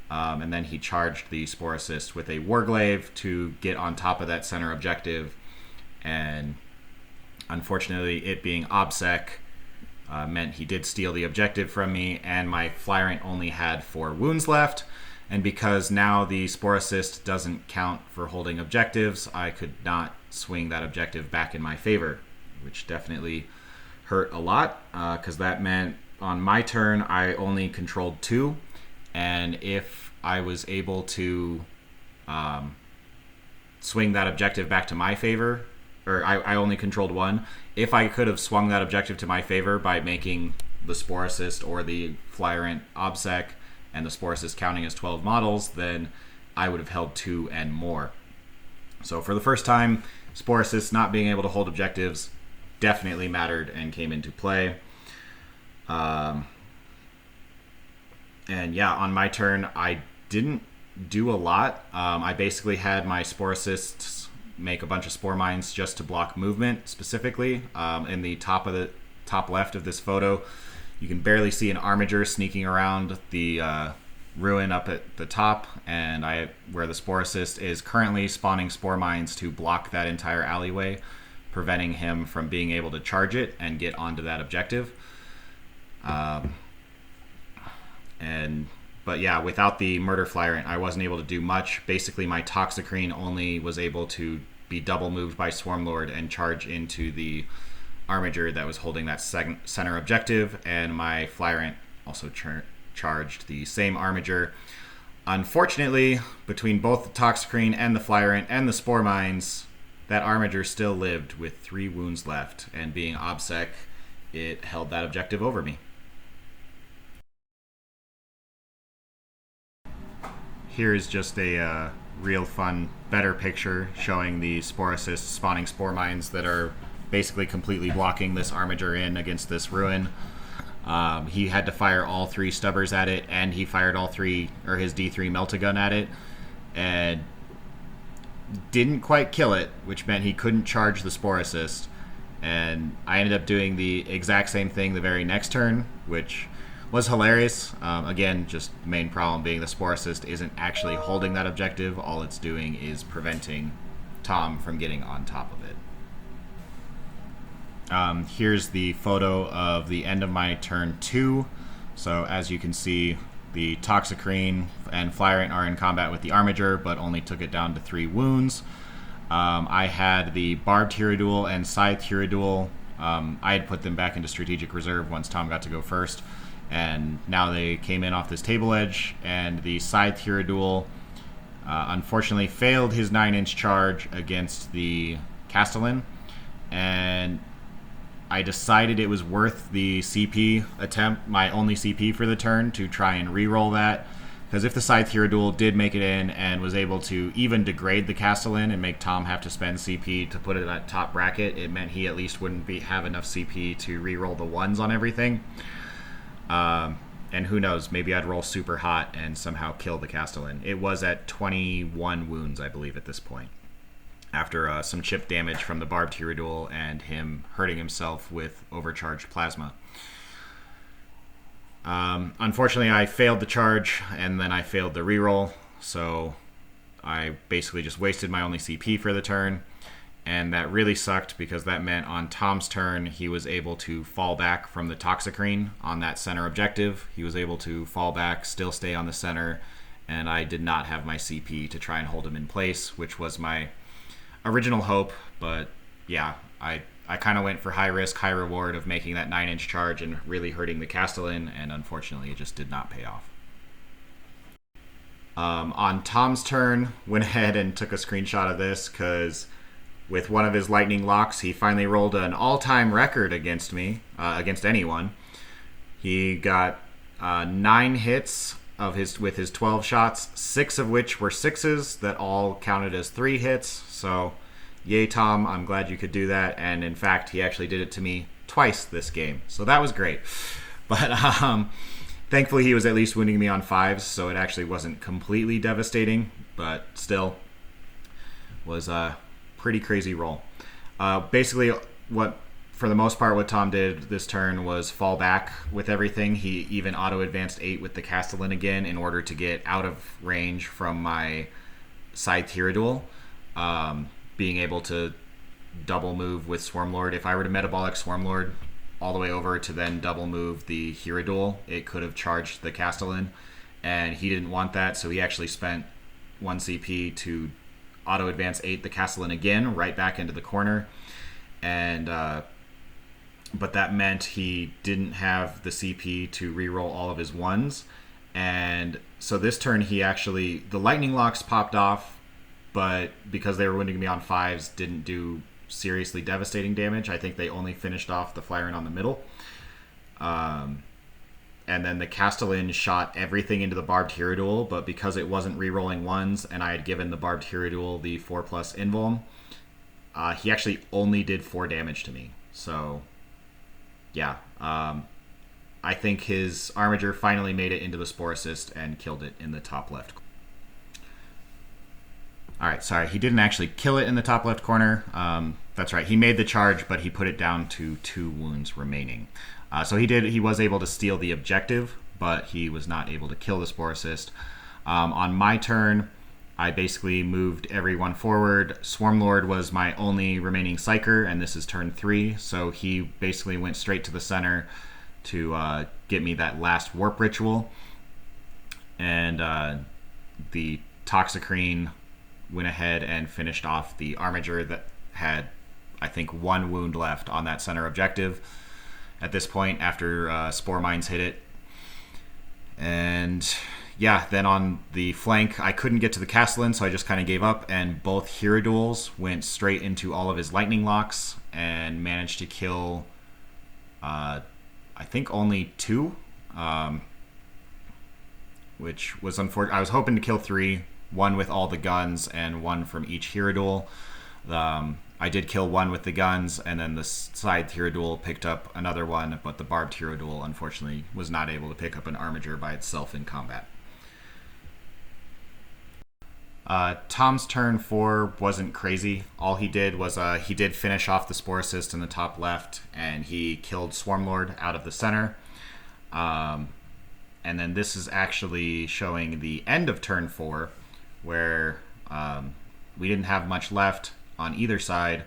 And then he charged the Sporocyst with a Warglaive to get on top of that center objective. And unfortunately, it being OBSEC meant he did steal the objective from me, and my Flyrant only had 4 wounds left. And because now the Sporocyst doesn't count for holding objectives, I could not swing that objective back in my favor, which definitely hurt a lot, because that meant on my turn I only controlled 2, and if I was able to swing that objective back to my favor, or I only controlled 1, if I could have swung that objective to my favor by making the Sporocyst or the Flyrant OBSEC and the Sporocyst counting as 12 models, then I would have held 2 and more. So for the first time, Sporocyst not being able to hold objectives definitely mattered and came into play. And yeah, on my turn, I didn't do a lot. I basically had my Sporocysts make a bunch of Spore Mines just to block movement specifically. In the top left of this photo, you can barely see an Armiger sneaking around the ruin up at the top, and where the Sporocyst is currently spawning Spore Mines to block that entire alleyway, preventing him from being able to charge it and get onto that objective. But yeah, without the Murder Flyrant, I wasn't able to do much. Basically, my Toxicrene only was able to be double moved by Swarmlord and charge into the Armiger that was holding that center objective, and my Flyrant also charged the same Armiger. Unfortunately, between both the Toxicrene and the Flyrant and the Spore Mines, that Armiger still lived with 3 wounds left, and being OBSEC, it held that objective over me. Here is just a real fun, better picture showing the Sporocysts spawning Spore Mines that are basically completely blocking this Armiger in against this ruin. He had to fire all 3 Stubbers at it, and he fired his D3 Melt-A-Gun at it, and didn't quite kill it, which meant he couldn't charge the Sporocyst. and I ended up doing the exact same thing the very next turn, which was hilarious. Again, just main problem being the sporocyst isn't actually holding that objective. All it's doing is preventing Tom from getting on top of it. Here's the photo of the end of my turn 2. So as you can see, the Toxicrene and Flyrant are in combat with the Armiger, but only took it down to 3 wounds. I had the Barbed Hierodual and Scythe Hierodual. I had put them back into strategic reserve once Tom got to go first, and now they came in off this table edge, and the Scythe Hierodual unfortunately failed his 9-inch charge against the Castellan, and I decided it was worth the CP attempt, my only CP for the turn, to try and re-roll that. Because if the Scythe Hierodual did make it in and was able to even degrade the Castellan and make Tom have to spend CP to put it at top bracket, it meant he at least wouldn't have enough CP to re-roll the 1s on everything. And who knows, maybe I'd roll super hot and somehow kill the Castellan. It was at 21 wounds, I believe, at this point, after some chip damage from the Barbed Hierodual and him hurting himself with overcharged plasma. Unfortunately, I failed the charge, and then I failed the reroll, so I basically just wasted my only CP for the turn, and that really sucked because that meant on Tom's turn he was able to fall back from the Toxicrene on that center objective. He was able to fall back, still stay on the center, and I did not have my CP to try and hold him in place, which was my original hope. But yeah, I kind of went for high risk, high reward of making that 9-inch charge and really hurting the Castellan, and unfortunately it just did not pay off. On Tom's turn, went ahead and took a screenshot of this because with one of his lightning locks, he finally rolled an all-time record against me, against anyone. He got 9 hits with his 12 shots, 6 of which were 6s that all counted as 3 hits. So yay, Tom, I'm glad you could do that. And in fact, he actually did it to me twice this game, so that was great. But thankfully he was at least wounding me on 5s, so it actually wasn't completely devastating, but still was a pretty crazy roll. Basically, for the most part, what Tom did this turn was fall back with everything. He even auto-advanced 8 with the Castellan again in order to get out of range from my Scythe Hierodual. Being able to double move with Swarmlord. If I were to Metabolic Swarmlord all the way over to then double move the Hierodual, it could have charged the Castellan, and he didn't want that, so he actually spent 1 CP to auto-advance 8 the Castellan again, right back into the corner. And but that meant he didn't have the CP to reroll all of his 1s. And so this turn the lightning locks popped off, but because they were wounding me on 5s, didn't do seriously devastating damage. I think they only finished off the Flyrant on the middle. And then the Castellan shot everything into the Barbed Hierodual, but because it wasn't re-rolling 1s and I had given the Barbed Hierodual the 4+ invuln, he actually only did 4 damage to me. So yeah, I think his Armiger finally made it into the Sporocyst and killed it in the top left. Alright, sorry, he didn't actually kill it in the top left corner. That's right, he made the charge, but he put it down to 2 wounds remaining. So he was able to steal the objective, but he was not able to kill the Sporocyst. On my turn, I basically moved everyone forward. Swarmlord was my only remaining Psyker, and this is turn 3, so he basically went straight to the center to get me that last Warp Ritual. And the Toxicrene went ahead and finished off the Armiger that had, I think, 1 wound left on that center objective at this point after Spore Mines hit it. And yeah, then on the flank, I couldn't get to the Castellan, so I just kind of gave up, and both Hieroduals went straight into all of his lightning locks and managed to kill, I think, only 2, which was unfortunate. I was hoping to kill 3, 1 with all the guns and 1 from each Hierodual. I did kill 1 with the guns, and then the Scythe Hierodual picked up another 1, but the Barbed Hierodual unfortunately was not able to pick up an Armiger by itself in combat. Tom's turn 4 wasn't crazy. All he did was he did finish off the sporocyst in the top left, and he killed Swarmlord out of the center. And then this is actually showing the end of turn 4, where we didn't have much left on either side.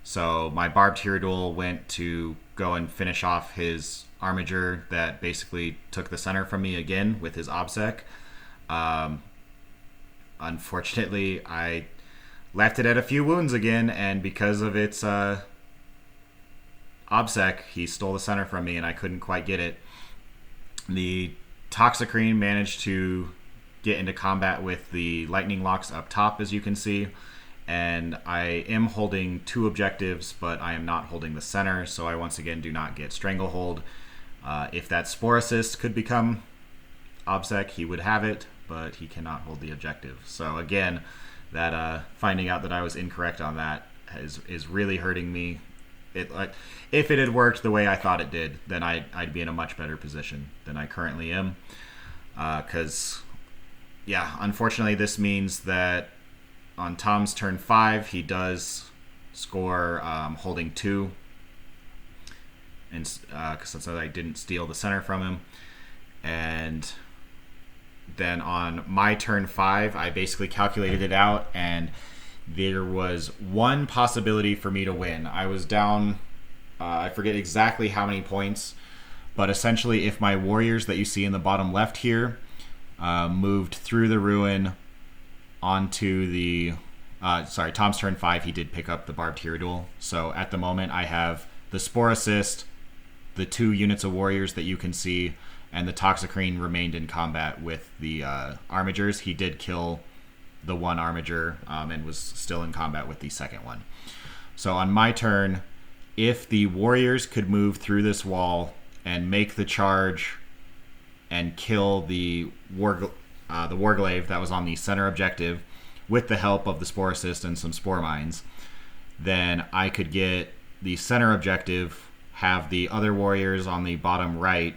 So my Barbed Hierodule went to go and finish off his Armiger that basically took the center from me again with his Obsec. Unfortunately, I left it at a few wounds again, and because of its Obsec, he stole the center from me, and I couldn't quite get it. The Toxicrene managed to get into combat with the lightning locks up top, as you can see, and I am holding 2 objectives, but I am not holding the center, so I once again do not get Stranglehold. If that Sporocyst could become Obsec, he would have it, but he cannot hold the objective. So again, that finding out that I was incorrect on that is really hurting me. If it had worked the way I thought it did, then I'd be in a much better position than I currently am. Because, yeah, unfortunately, this means that on Tom's turn 5, he does score holding 2, and since I didn't steal the center from him, and then on my turn 5, I basically calculated it out, and there was one possibility for me to win. I was down, I forget exactly how many points, but essentially if my warriors that you see in the bottom left here moved through the ruin onto the... Tom's turn 5, he did pick up the Barbed Hierodule. So at the moment, I have the Sporocyst, the 2 units of warriors that you can see, and the Toxicrene remained in combat with the Armigers. He did kill the one Armiger and was still in combat with the second one. So on my turn, if the warriors could move through this wall and make the charge and kill the Warglaive that was on the center objective with the help of the Sporocyst and some Spore Mines, then I could get the center objective, have the other warriors on the bottom right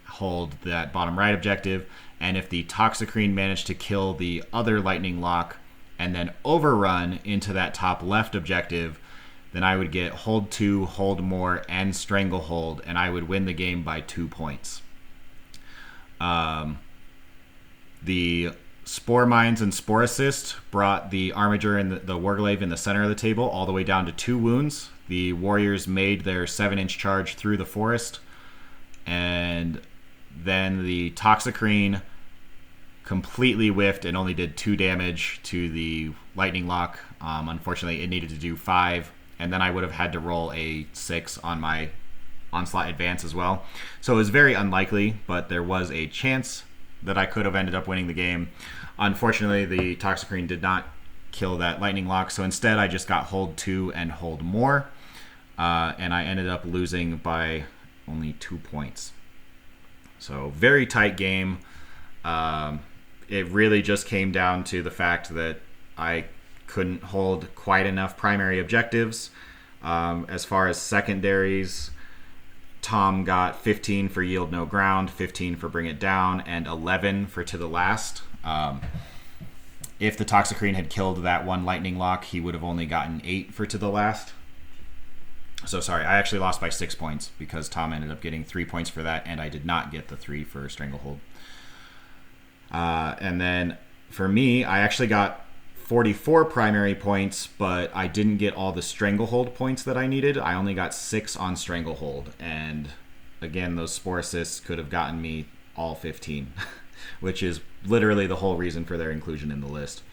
hold that bottom right objective, and if the Toxicrene managed to kill the other lightning lock and then overrun into that top left objective, then I would get hold 2, hold more, and stranglehold, and I would win the game by 2 points. The Spore Mines and Sporocyst brought the Armiger and the Warglaive in the center of the table all the way down to 2 wounds. The warriors made their 7-inch charge through the forest, and then the Toxicrene completely whiffed and only did 2 damage to the lightning lock. Unfortunately, it needed to do 5, and then I would have had to roll a 6 on my onslaught advance as well. So it was very unlikely, but there was a chance that I could have ended up winning the game. Unfortunately, the Toxicrene did not kill that lightning lock, so instead I just got hold 2 and hold more, and I ended up losing by only 2 points. So very tight game. It really just came down to the fact that I couldn't hold quite enough primary objectives. As far as secondaries, Tom got 15 for Yield No Ground, 15 for Bring It Down, and 11 for To the Last. If the Toxicrene had killed that one lightning lock, he would have only gotten 8 for To the Last. So sorry, I actually lost by 6 points because Tom ended up getting 3 points for that, and I did not get the 3 for Stranglehold. And then for me, I actually got 44 primary points, but I didn't get all the Stranglehold points that I needed. I only got 6 on Stranglehold, and again, those Sporocysts could have gotten me all 15, which is literally the whole reason for their inclusion in the list.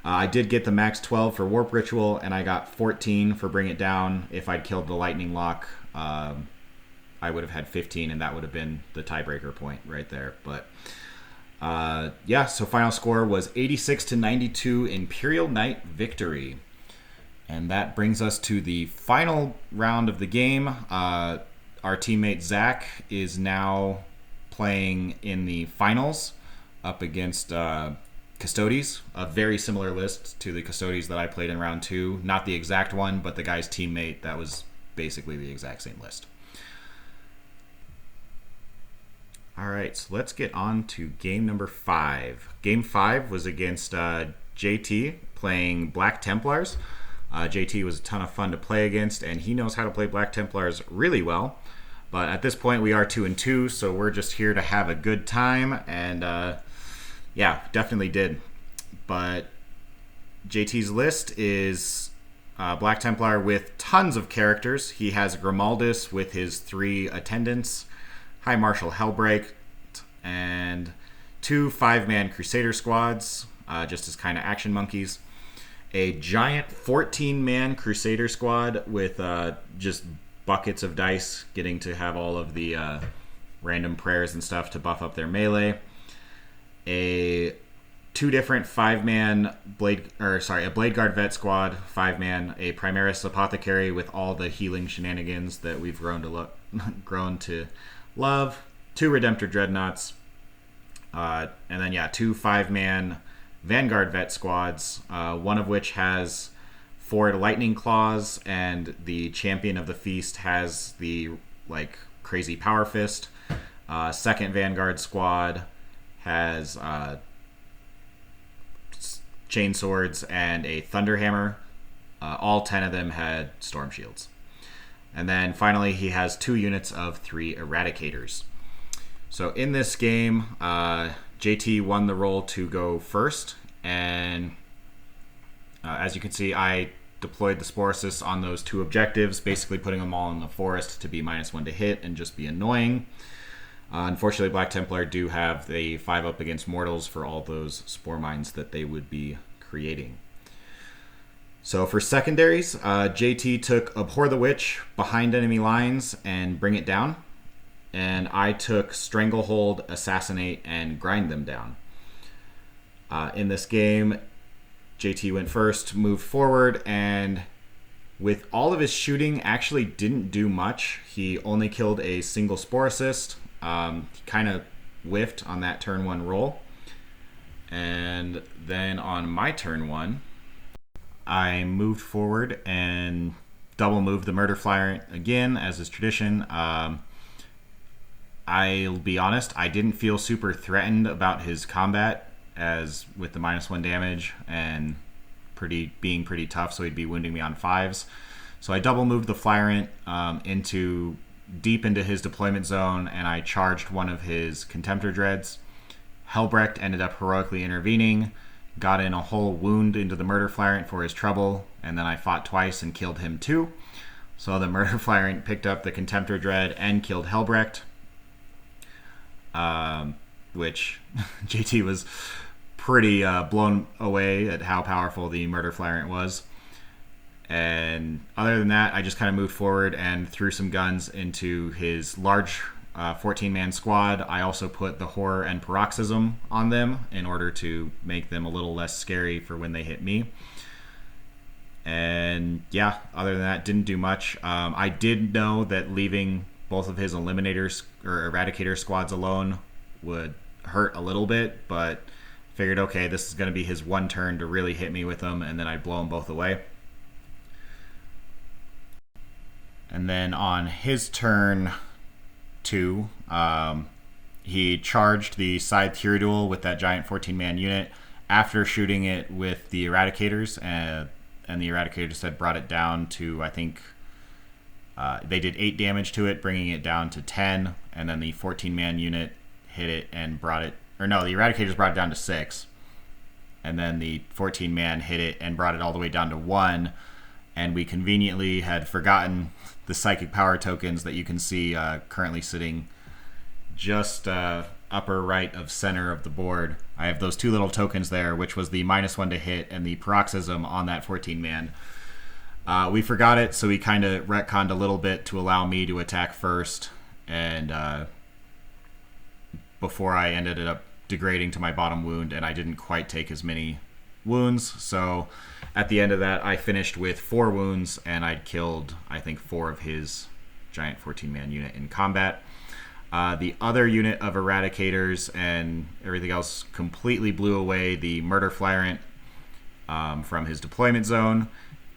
I did get the max 12 for Warp Ritual, and I got 14 for Bring It Down. If I'd killed the Lightning Lock, I would have had 15, and that would have been the tiebreaker point right there. But yeah, so final score was 86-92 Imperial Knight victory. And that brings us to the final round of the game. Our teammate Zach is now playing in the finals up against Custodes, a very similar list to the Custodes that I played in round 2. Not the exact one, but the guy's teammate that was basically the exact same list. All right, so let's get on to game number 5. Game 5 was against JT playing Black Templars. JT was a ton of fun to play against, and he knows how to play Black Templars really well. But at this point, we are 2-2, so we're just here to have a good time, and yeah, definitely did. But JT's list is Black Templar with tons of characters. He has Grimaldus with his 3 attendants, High Marshal Hellbreak, and 2 5-man Crusader squads, just as kind of action monkeys. A giant 14-man Crusader squad with just buckets of dice, getting to have all of the random prayers and stuff to buff up their melee. A 2 different 5-man a Blade Guard Vet squad, 5-man, a Primaris Apothecary with all the healing shenanigans that we've grown to love, 2 Redemptor Dreadnoughts, and then 2 5-man Vanguard Vet squads, one of which has 4 Lightning Claws, and the Champion of the Feast has the crazy Power Fist. Second Vanguard squad has Chain Swords and a Thunderhammer. All 10 of them had Storm Shields. And then finally, he has 2 units of 3 Eradicators. So in this game, JT won the role to go first, and as you can see, I deployed the sporocysts on those 2 objectives, basically putting them all in the forest to be -1 to hit and just be annoying. Unfortunately, Black Templar do have the 5-up against mortals for all those spore mines that they would be creating. So for secondaries, JT took Abhor the Witch, Behind Enemy Lines, and Bring It Down. And I took Stranglehold, Assassinate, and Grind Them Down. In this game, JT went first, moved forward, and with all of his shooting, actually didn't do much. He only killed a single sporocyst. He kind of whiffed on that turn 1 roll. And then on my turn 1, I moved forward and double moved the Murder Flyer again, as is tradition. I'll be honest, I didn't feel super threatened about his combat, as with the -1 damage and being pretty tough, so he'd be wounding me on 5s. So I double moved the Flyrant deep into his deployment zone, and I charged one of his Contemptor Dreads. Helbrecht ended up heroically intervening, got in a whole wound into the Murder Flyrant for his trouble, and then I fought twice and killed him too. So the Murder Flyrant picked up the Contemptor Dread and killed Helbrecht, which JT was pretty blown away at how powerful the Murder Flyrant was. And other than that, I just kind of moved forward and threw some guns into his large 14-man squad. I also put the Horror and Paroxysm on them in order to make them a little less scary for when they hit me. And yeah, other than that, didn't do much. I did know that leaving both of his Eliminators or Eradicator squads alone would hurt a little bit, but figured, okay, this is going to be his 1 turn to really hit me with them, and then I'd blow them both away. And then on his turn 2, he charged the Scythe Hierodule with that giant 14-man unit after shooting it with the Eradicators, and the Eradicators had brought it down to, I think, they did 8 damage to it, bringing it down to 10, and then the 14-man unit hit it and brought it, or no, the Eradicators brought it down to 6, and then the 14-man hit it and brought it all the way down to 1, and we conveniently had forgotten the Psychic Power tokens that you can see currently sitting just upper right of center of the board. I have those 2 little tokens there, which was the -1 to hit and the Paroxysm on that 14-man. We forgot it, so we kind of retconned a little bit to allow me to attack first, and before I ended up degrading to my bottom wound, and I didn't quite take as many wounds. So at the end of that, I finished with 4 wounds, and I'd killed, I think, 4 of his giant 14-man unit in combat. The other unit of Eradicators and everything else completely blew away the Murder Flyrant from his deployment zone,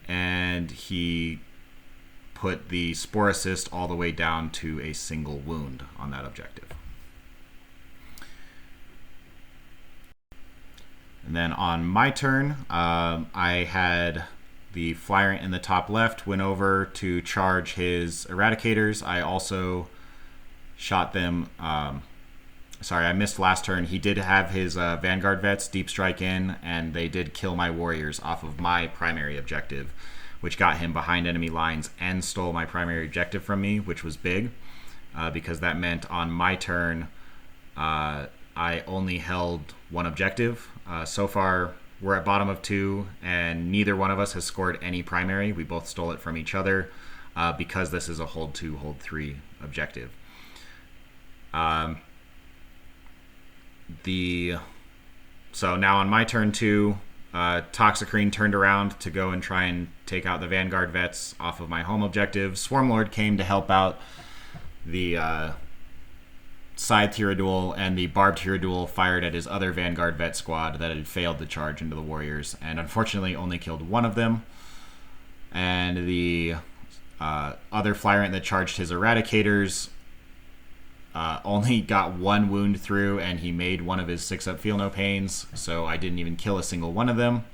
and he put the Sporocyst all the way down to a single wound on that objective. And then on my turn, I had the flyer in the top left, went over to charge his Eradicators. I also shot them. Sorry, I missed last turn. He did have his Vanguard Vets deep strike in, and they did kill my warriors off of my primary objective, which got him behind enemy lines and stole my primary objective from me, which was big, because that meant on my turn, I only held one objective. So far, we're at bottom of 2, and neither one of us has scored any primary. We both stole it from each other because this is a hold 2, hold 3 objective. So now on my turn 2, Toxicrene turned around to go and try and take out the Vanguard Vets off of my home objective. Swarmlord came to help out the Scythe Tyraduel, and the Barbed Tyraduel fired at his other Vanguard Vet squad that had failed to charge into the warriors, and unfortunately only killed one of them. And the other Flyrant that charged his Eradicators only got 1 wound through, and he made one of his 6-up Feel No Pains, so I didn't even kill a single one of them.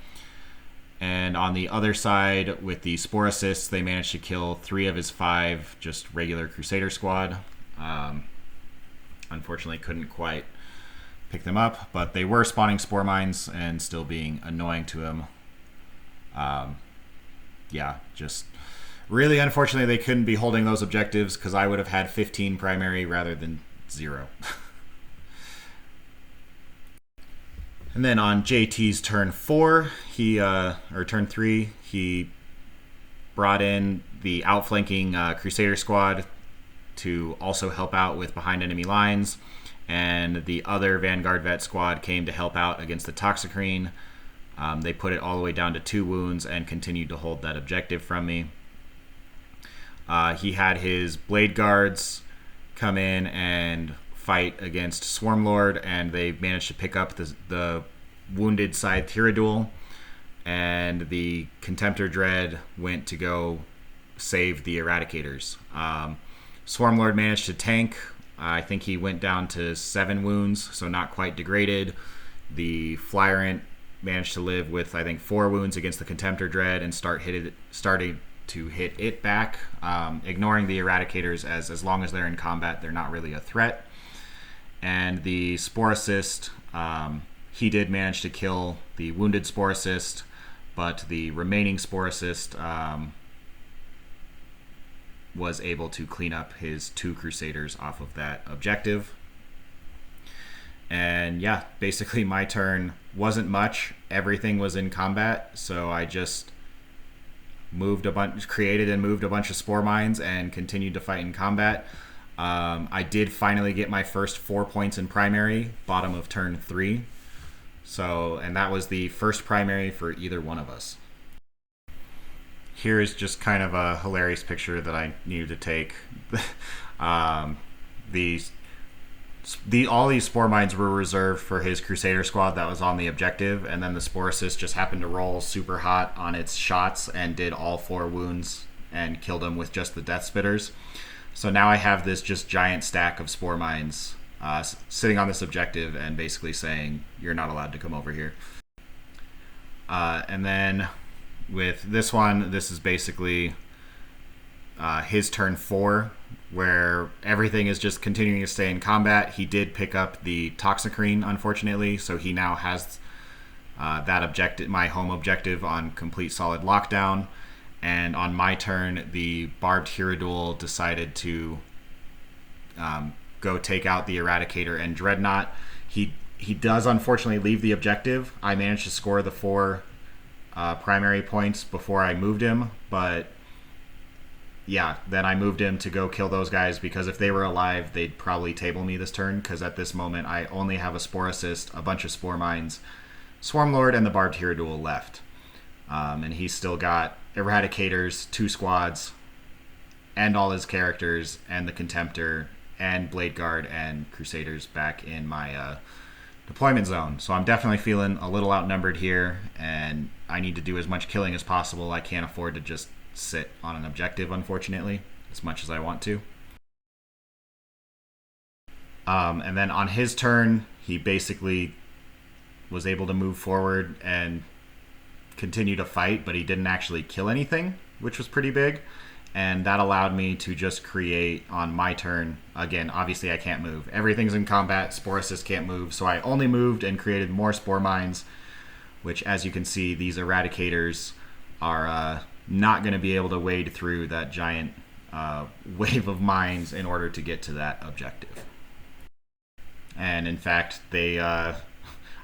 And on the other side, with the Sporocysts, they managed to kill 3 of his 5 just regular Crusader squad. Unfortunately, couldn't quite pick them up, but they were spawning Spore Mines and still being annoying to him. Yeah, just really unfortunately they couldn't be holding those objectives, because I would have had 15 primary rather than 0. And then on JT's turn 4, or turn 3, he brought in the outflanking Crusader squad to also help out with behind enemy lines, and the other Vanguard Vet squad came to help out against the Toxicrene. They put it all the way down to 2 wounds and continued to hold that objective from me. He had his Blade Guards come in and fight against Swarmlord, and they managed to pick up the wounded Scythe Tyraduel, and the Contemptor Dread went to go save the Eradicators. Swarmlord managed to tank. I think he went down to 7 wounds, so not quite degraded. The Flyrant managed to live with, I think, 4 wounds against the Contemptor Dread and starting to hit it back, ignoring the Eradicators, as long as they're in combat, they're not really a threat. And the Sporocyst, he did manage to kill the wounded Sporocyst, but the remaining Sporocyst was able to clean up his 2 Crusaders off of that objective. And yeah, basically my turn wasn't much. Everything was in combat, so I just created and moved a bunch of Spore Mines and continued to fight in combat. I did finally get my first 4 points in primary, bottom of turn 3. And that was the first primary for either one of us. Here is just kind of a hilarious picture that I needed to take. All these Spore Mines were reserved for his Crusader squad that was on the objective, and then the Sporocyst just happened to roll super hot on its shots and did all 4 wounds and killed him with just the Death Spitters. So now I have this just giant stack of Spore Mines sitting on this objective and basically saying, you're not allowed to come over here. And then with this one, this is basically his turn 4, where everything is just continuing to stay in combat. He did pick up the Toxicrene, unfortunately, so he now has that objective, my home objective, on complete solid lockdown. And on my turn, the Barbed Tyraduel decided to go take out the Eradicator and Dreadnought. He does unfortunately leave the objective. I managed to score the 4 primary points before I moved him, but yeah, then I moved him to go kill those guys, because if they were alive, they'd probably table me this turn, because at this moment I only have a Sporocyst, a bunch of Spore Mines, Swarmlord, and the Barbed Tyraduel left. And he's still got Eradicators, 2 squads, and all his characters, and the Contemptor, and Blade Guard, and Crusaders back in my deployment zone. So I'm definitely feeling a little outnumbered here, and I need to do as much killing as possible. I can't afford to just sit on an objective, unfortunately, as much as I want to. And then on his turn, he basically was able to move forward and continue to fight, but he didn't actually kill anything, which was pretty big. And that allowed me to just create on my turn. Again, obviously I can't move. Everything's in combat. Sporocysts can't move. So I only moved and created more spore mines, which, as you can see, these eradicators are not going to be able to wade through that giant wave of mines in order to get to that objective. And in fact, I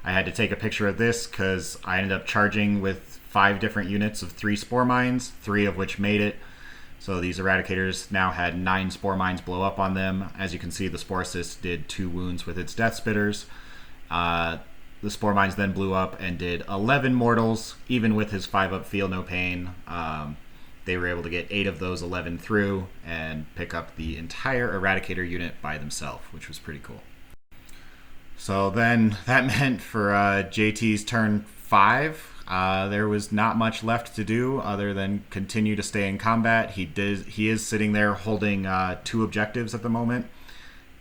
had to take a picture of this because I ended up charging with 5 different units of 3 spore mines, 3 of which made it. So these eradicators now had 9 spore mines blow up on them. As you can see, the sporocyst did 2 wounds with its death spitters. The spore mines then blew up and did 11 mortals, even with his 5-up feel no pain. They were able to get 8 of those 11 through and pick up the entire eradicator unit by themselves, which was pretty cool. So then that meant for JT's turn 5, there was not much left to do other than continue to stay in combat. He is sitting there holding 2 objectives at the moment.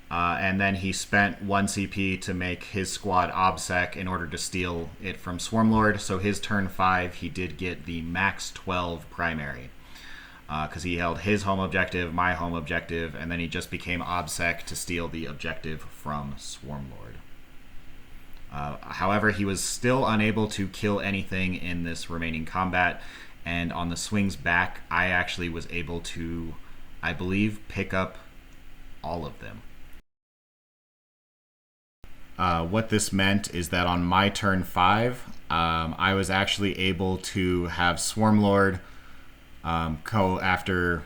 And then he spent 1 CP to make his squad OBSEC in order to steal it from Swarmlord. So his turn 5, he did get the max 12 primary. Because he held his home objective, my home objective, and then he just became OBSEC to steal the objective from Swarmlord. However, he was still unable to kill anything in this remaining combat, and on the swings back, I actually was able to, I believe, pick up all of them. What this meant is that on my turn 5, I was actually able to have Swarmlord go after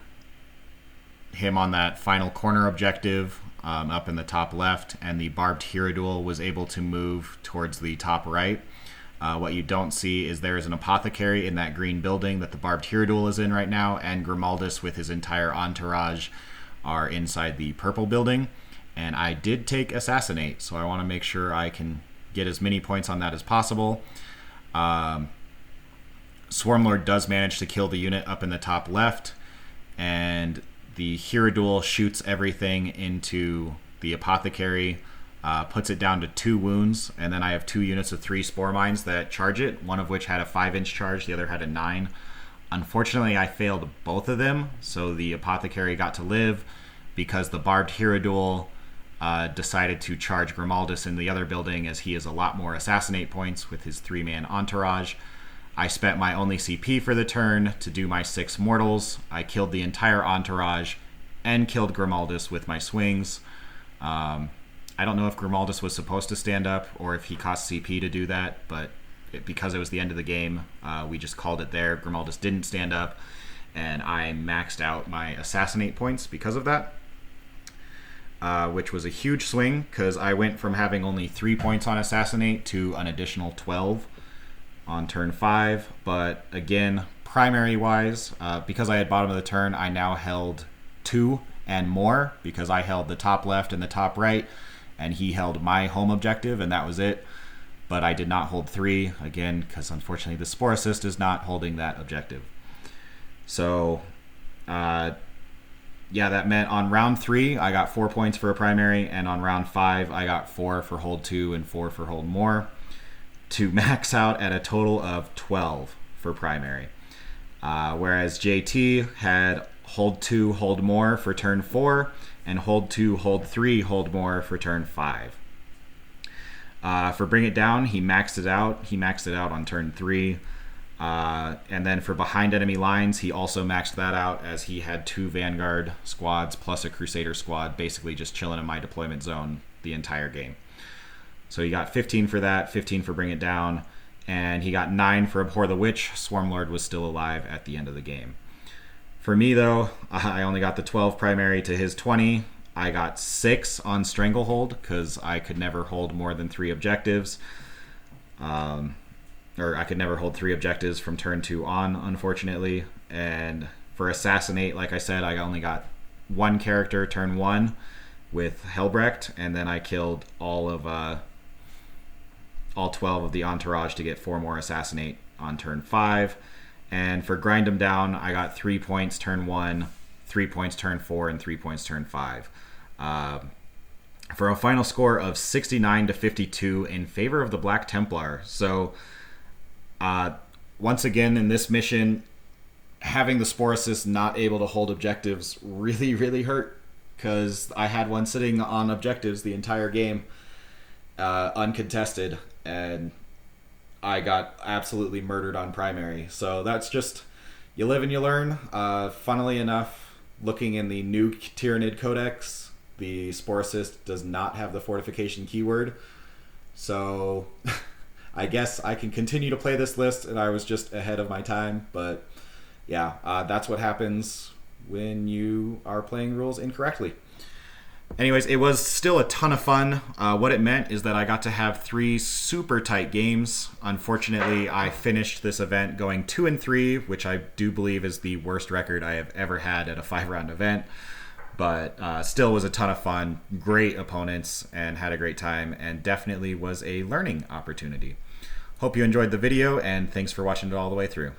him on that final corner objective up in the top left, and the barbed Hierodule was able to move towards the top right. What you don't see is there is an apothecary in that green building that the barbed Hierodule is in right now, and Grimaldus with his entire entourage are inside the purple building. And I did take Assassinate, so I want to make sure I can get as many points on that as possible. Swarmlord does manage to kill the unit up in the top left, and the Hierodule shoots everything into the apothecary, puts it down to 2 wounds, and then I have 2 units of 3 spore mines that charge it, one of which had a 5-inch charge, the other had a 9. Unfortunately, I failed both of them, so the apothecary got to live because the barbed Hierodule decided to charge Grimaldus in the other building, as he has a lot more assassinate points with his 3-man entourage. I spent my only CP for the turn to do my 6 mortals. I killed the entire entourage and killed Grimaldus with my swings. I don't know if Grimaldus was supposed to stand up or if he cost CP to do that, but because it was the end of the game, we just called it there. Grimaldus didn't stand up, and I maxed out my assassinate points because of that. Which was a huge swing, because I went from having only 3 points on Assassinate to an additional 12 on turn 5. But again, primary-wise, because I had bottom of the turn, I now held 2 and more, because I held the top left and the top right, and he held my home objective, and that was it. But I did not hold 3, again, because unfortunately the Sporocyst is not holding that objective. So, yeah, that meant on round 3, I got 4 points for a primary, and on round 5, I got 4 for hold 2 and 4 for hold more, to max out at a total of 12 for primary. Whereas JT had hold 2, hold more for turn 4, and hold 2, hold 3, hold more for turn 5. For Bring It Down, he maxed it out. He maxed it out on turn 3. And then for behind enemy lines, he also maxed that out, as he had 2 Vanguard squads plus a Crusader squad basically just chilling in my deployment zone the entire game. So he got 15 for that, 15 for Bring It Down, and he got 9 for Abhor the Witch. Swarmlord was still alive at the end of the game. For me, though, I only got the 12 primary to his 20. I got 6 on Stranglehold, because I could never hold more than 3 objectives. Or I could never hold 3 objectives from turn 2 on, unfortunately. And for Assassinate, like I said, I only got 1 character turn 1 with Helbrecht, and then I killed all 12 of the entourage to get 4 more Assassinate on turn 5. And for Grind 'em Down, I got 3 points turn 1, 3 points turn 4, and 3 points turn 5. for a final score of 69 to 52 in favor of the Black Templar. So once again in this mission, having the sporocysts not able to hold objectives really, really hurt, because I had one sitting on objectives the entire game, uncontested, and I got absolutely murdered on primary. So that's just, you live and you learn. Funnily enough, looking in the new Tyranid Codex, the sporocyst does not have the fortification keyword. So I guess I can continue to play this list, and I was just ahead of my time. But yeah, that's what happens when you are playing rules incorrectly. Anyways, it was still a ton of fun. What it meant is that I got to have 3 super tight games. Unfortunately, I finished this event going 2-3, which I do believe is the worst record I have ever had at a 5-round event. But still was a ton of fun, great opponents, and had a great time, and definitely was a learning opportunity. Hope you enjoyed the video, and thanks for watching it all the way through.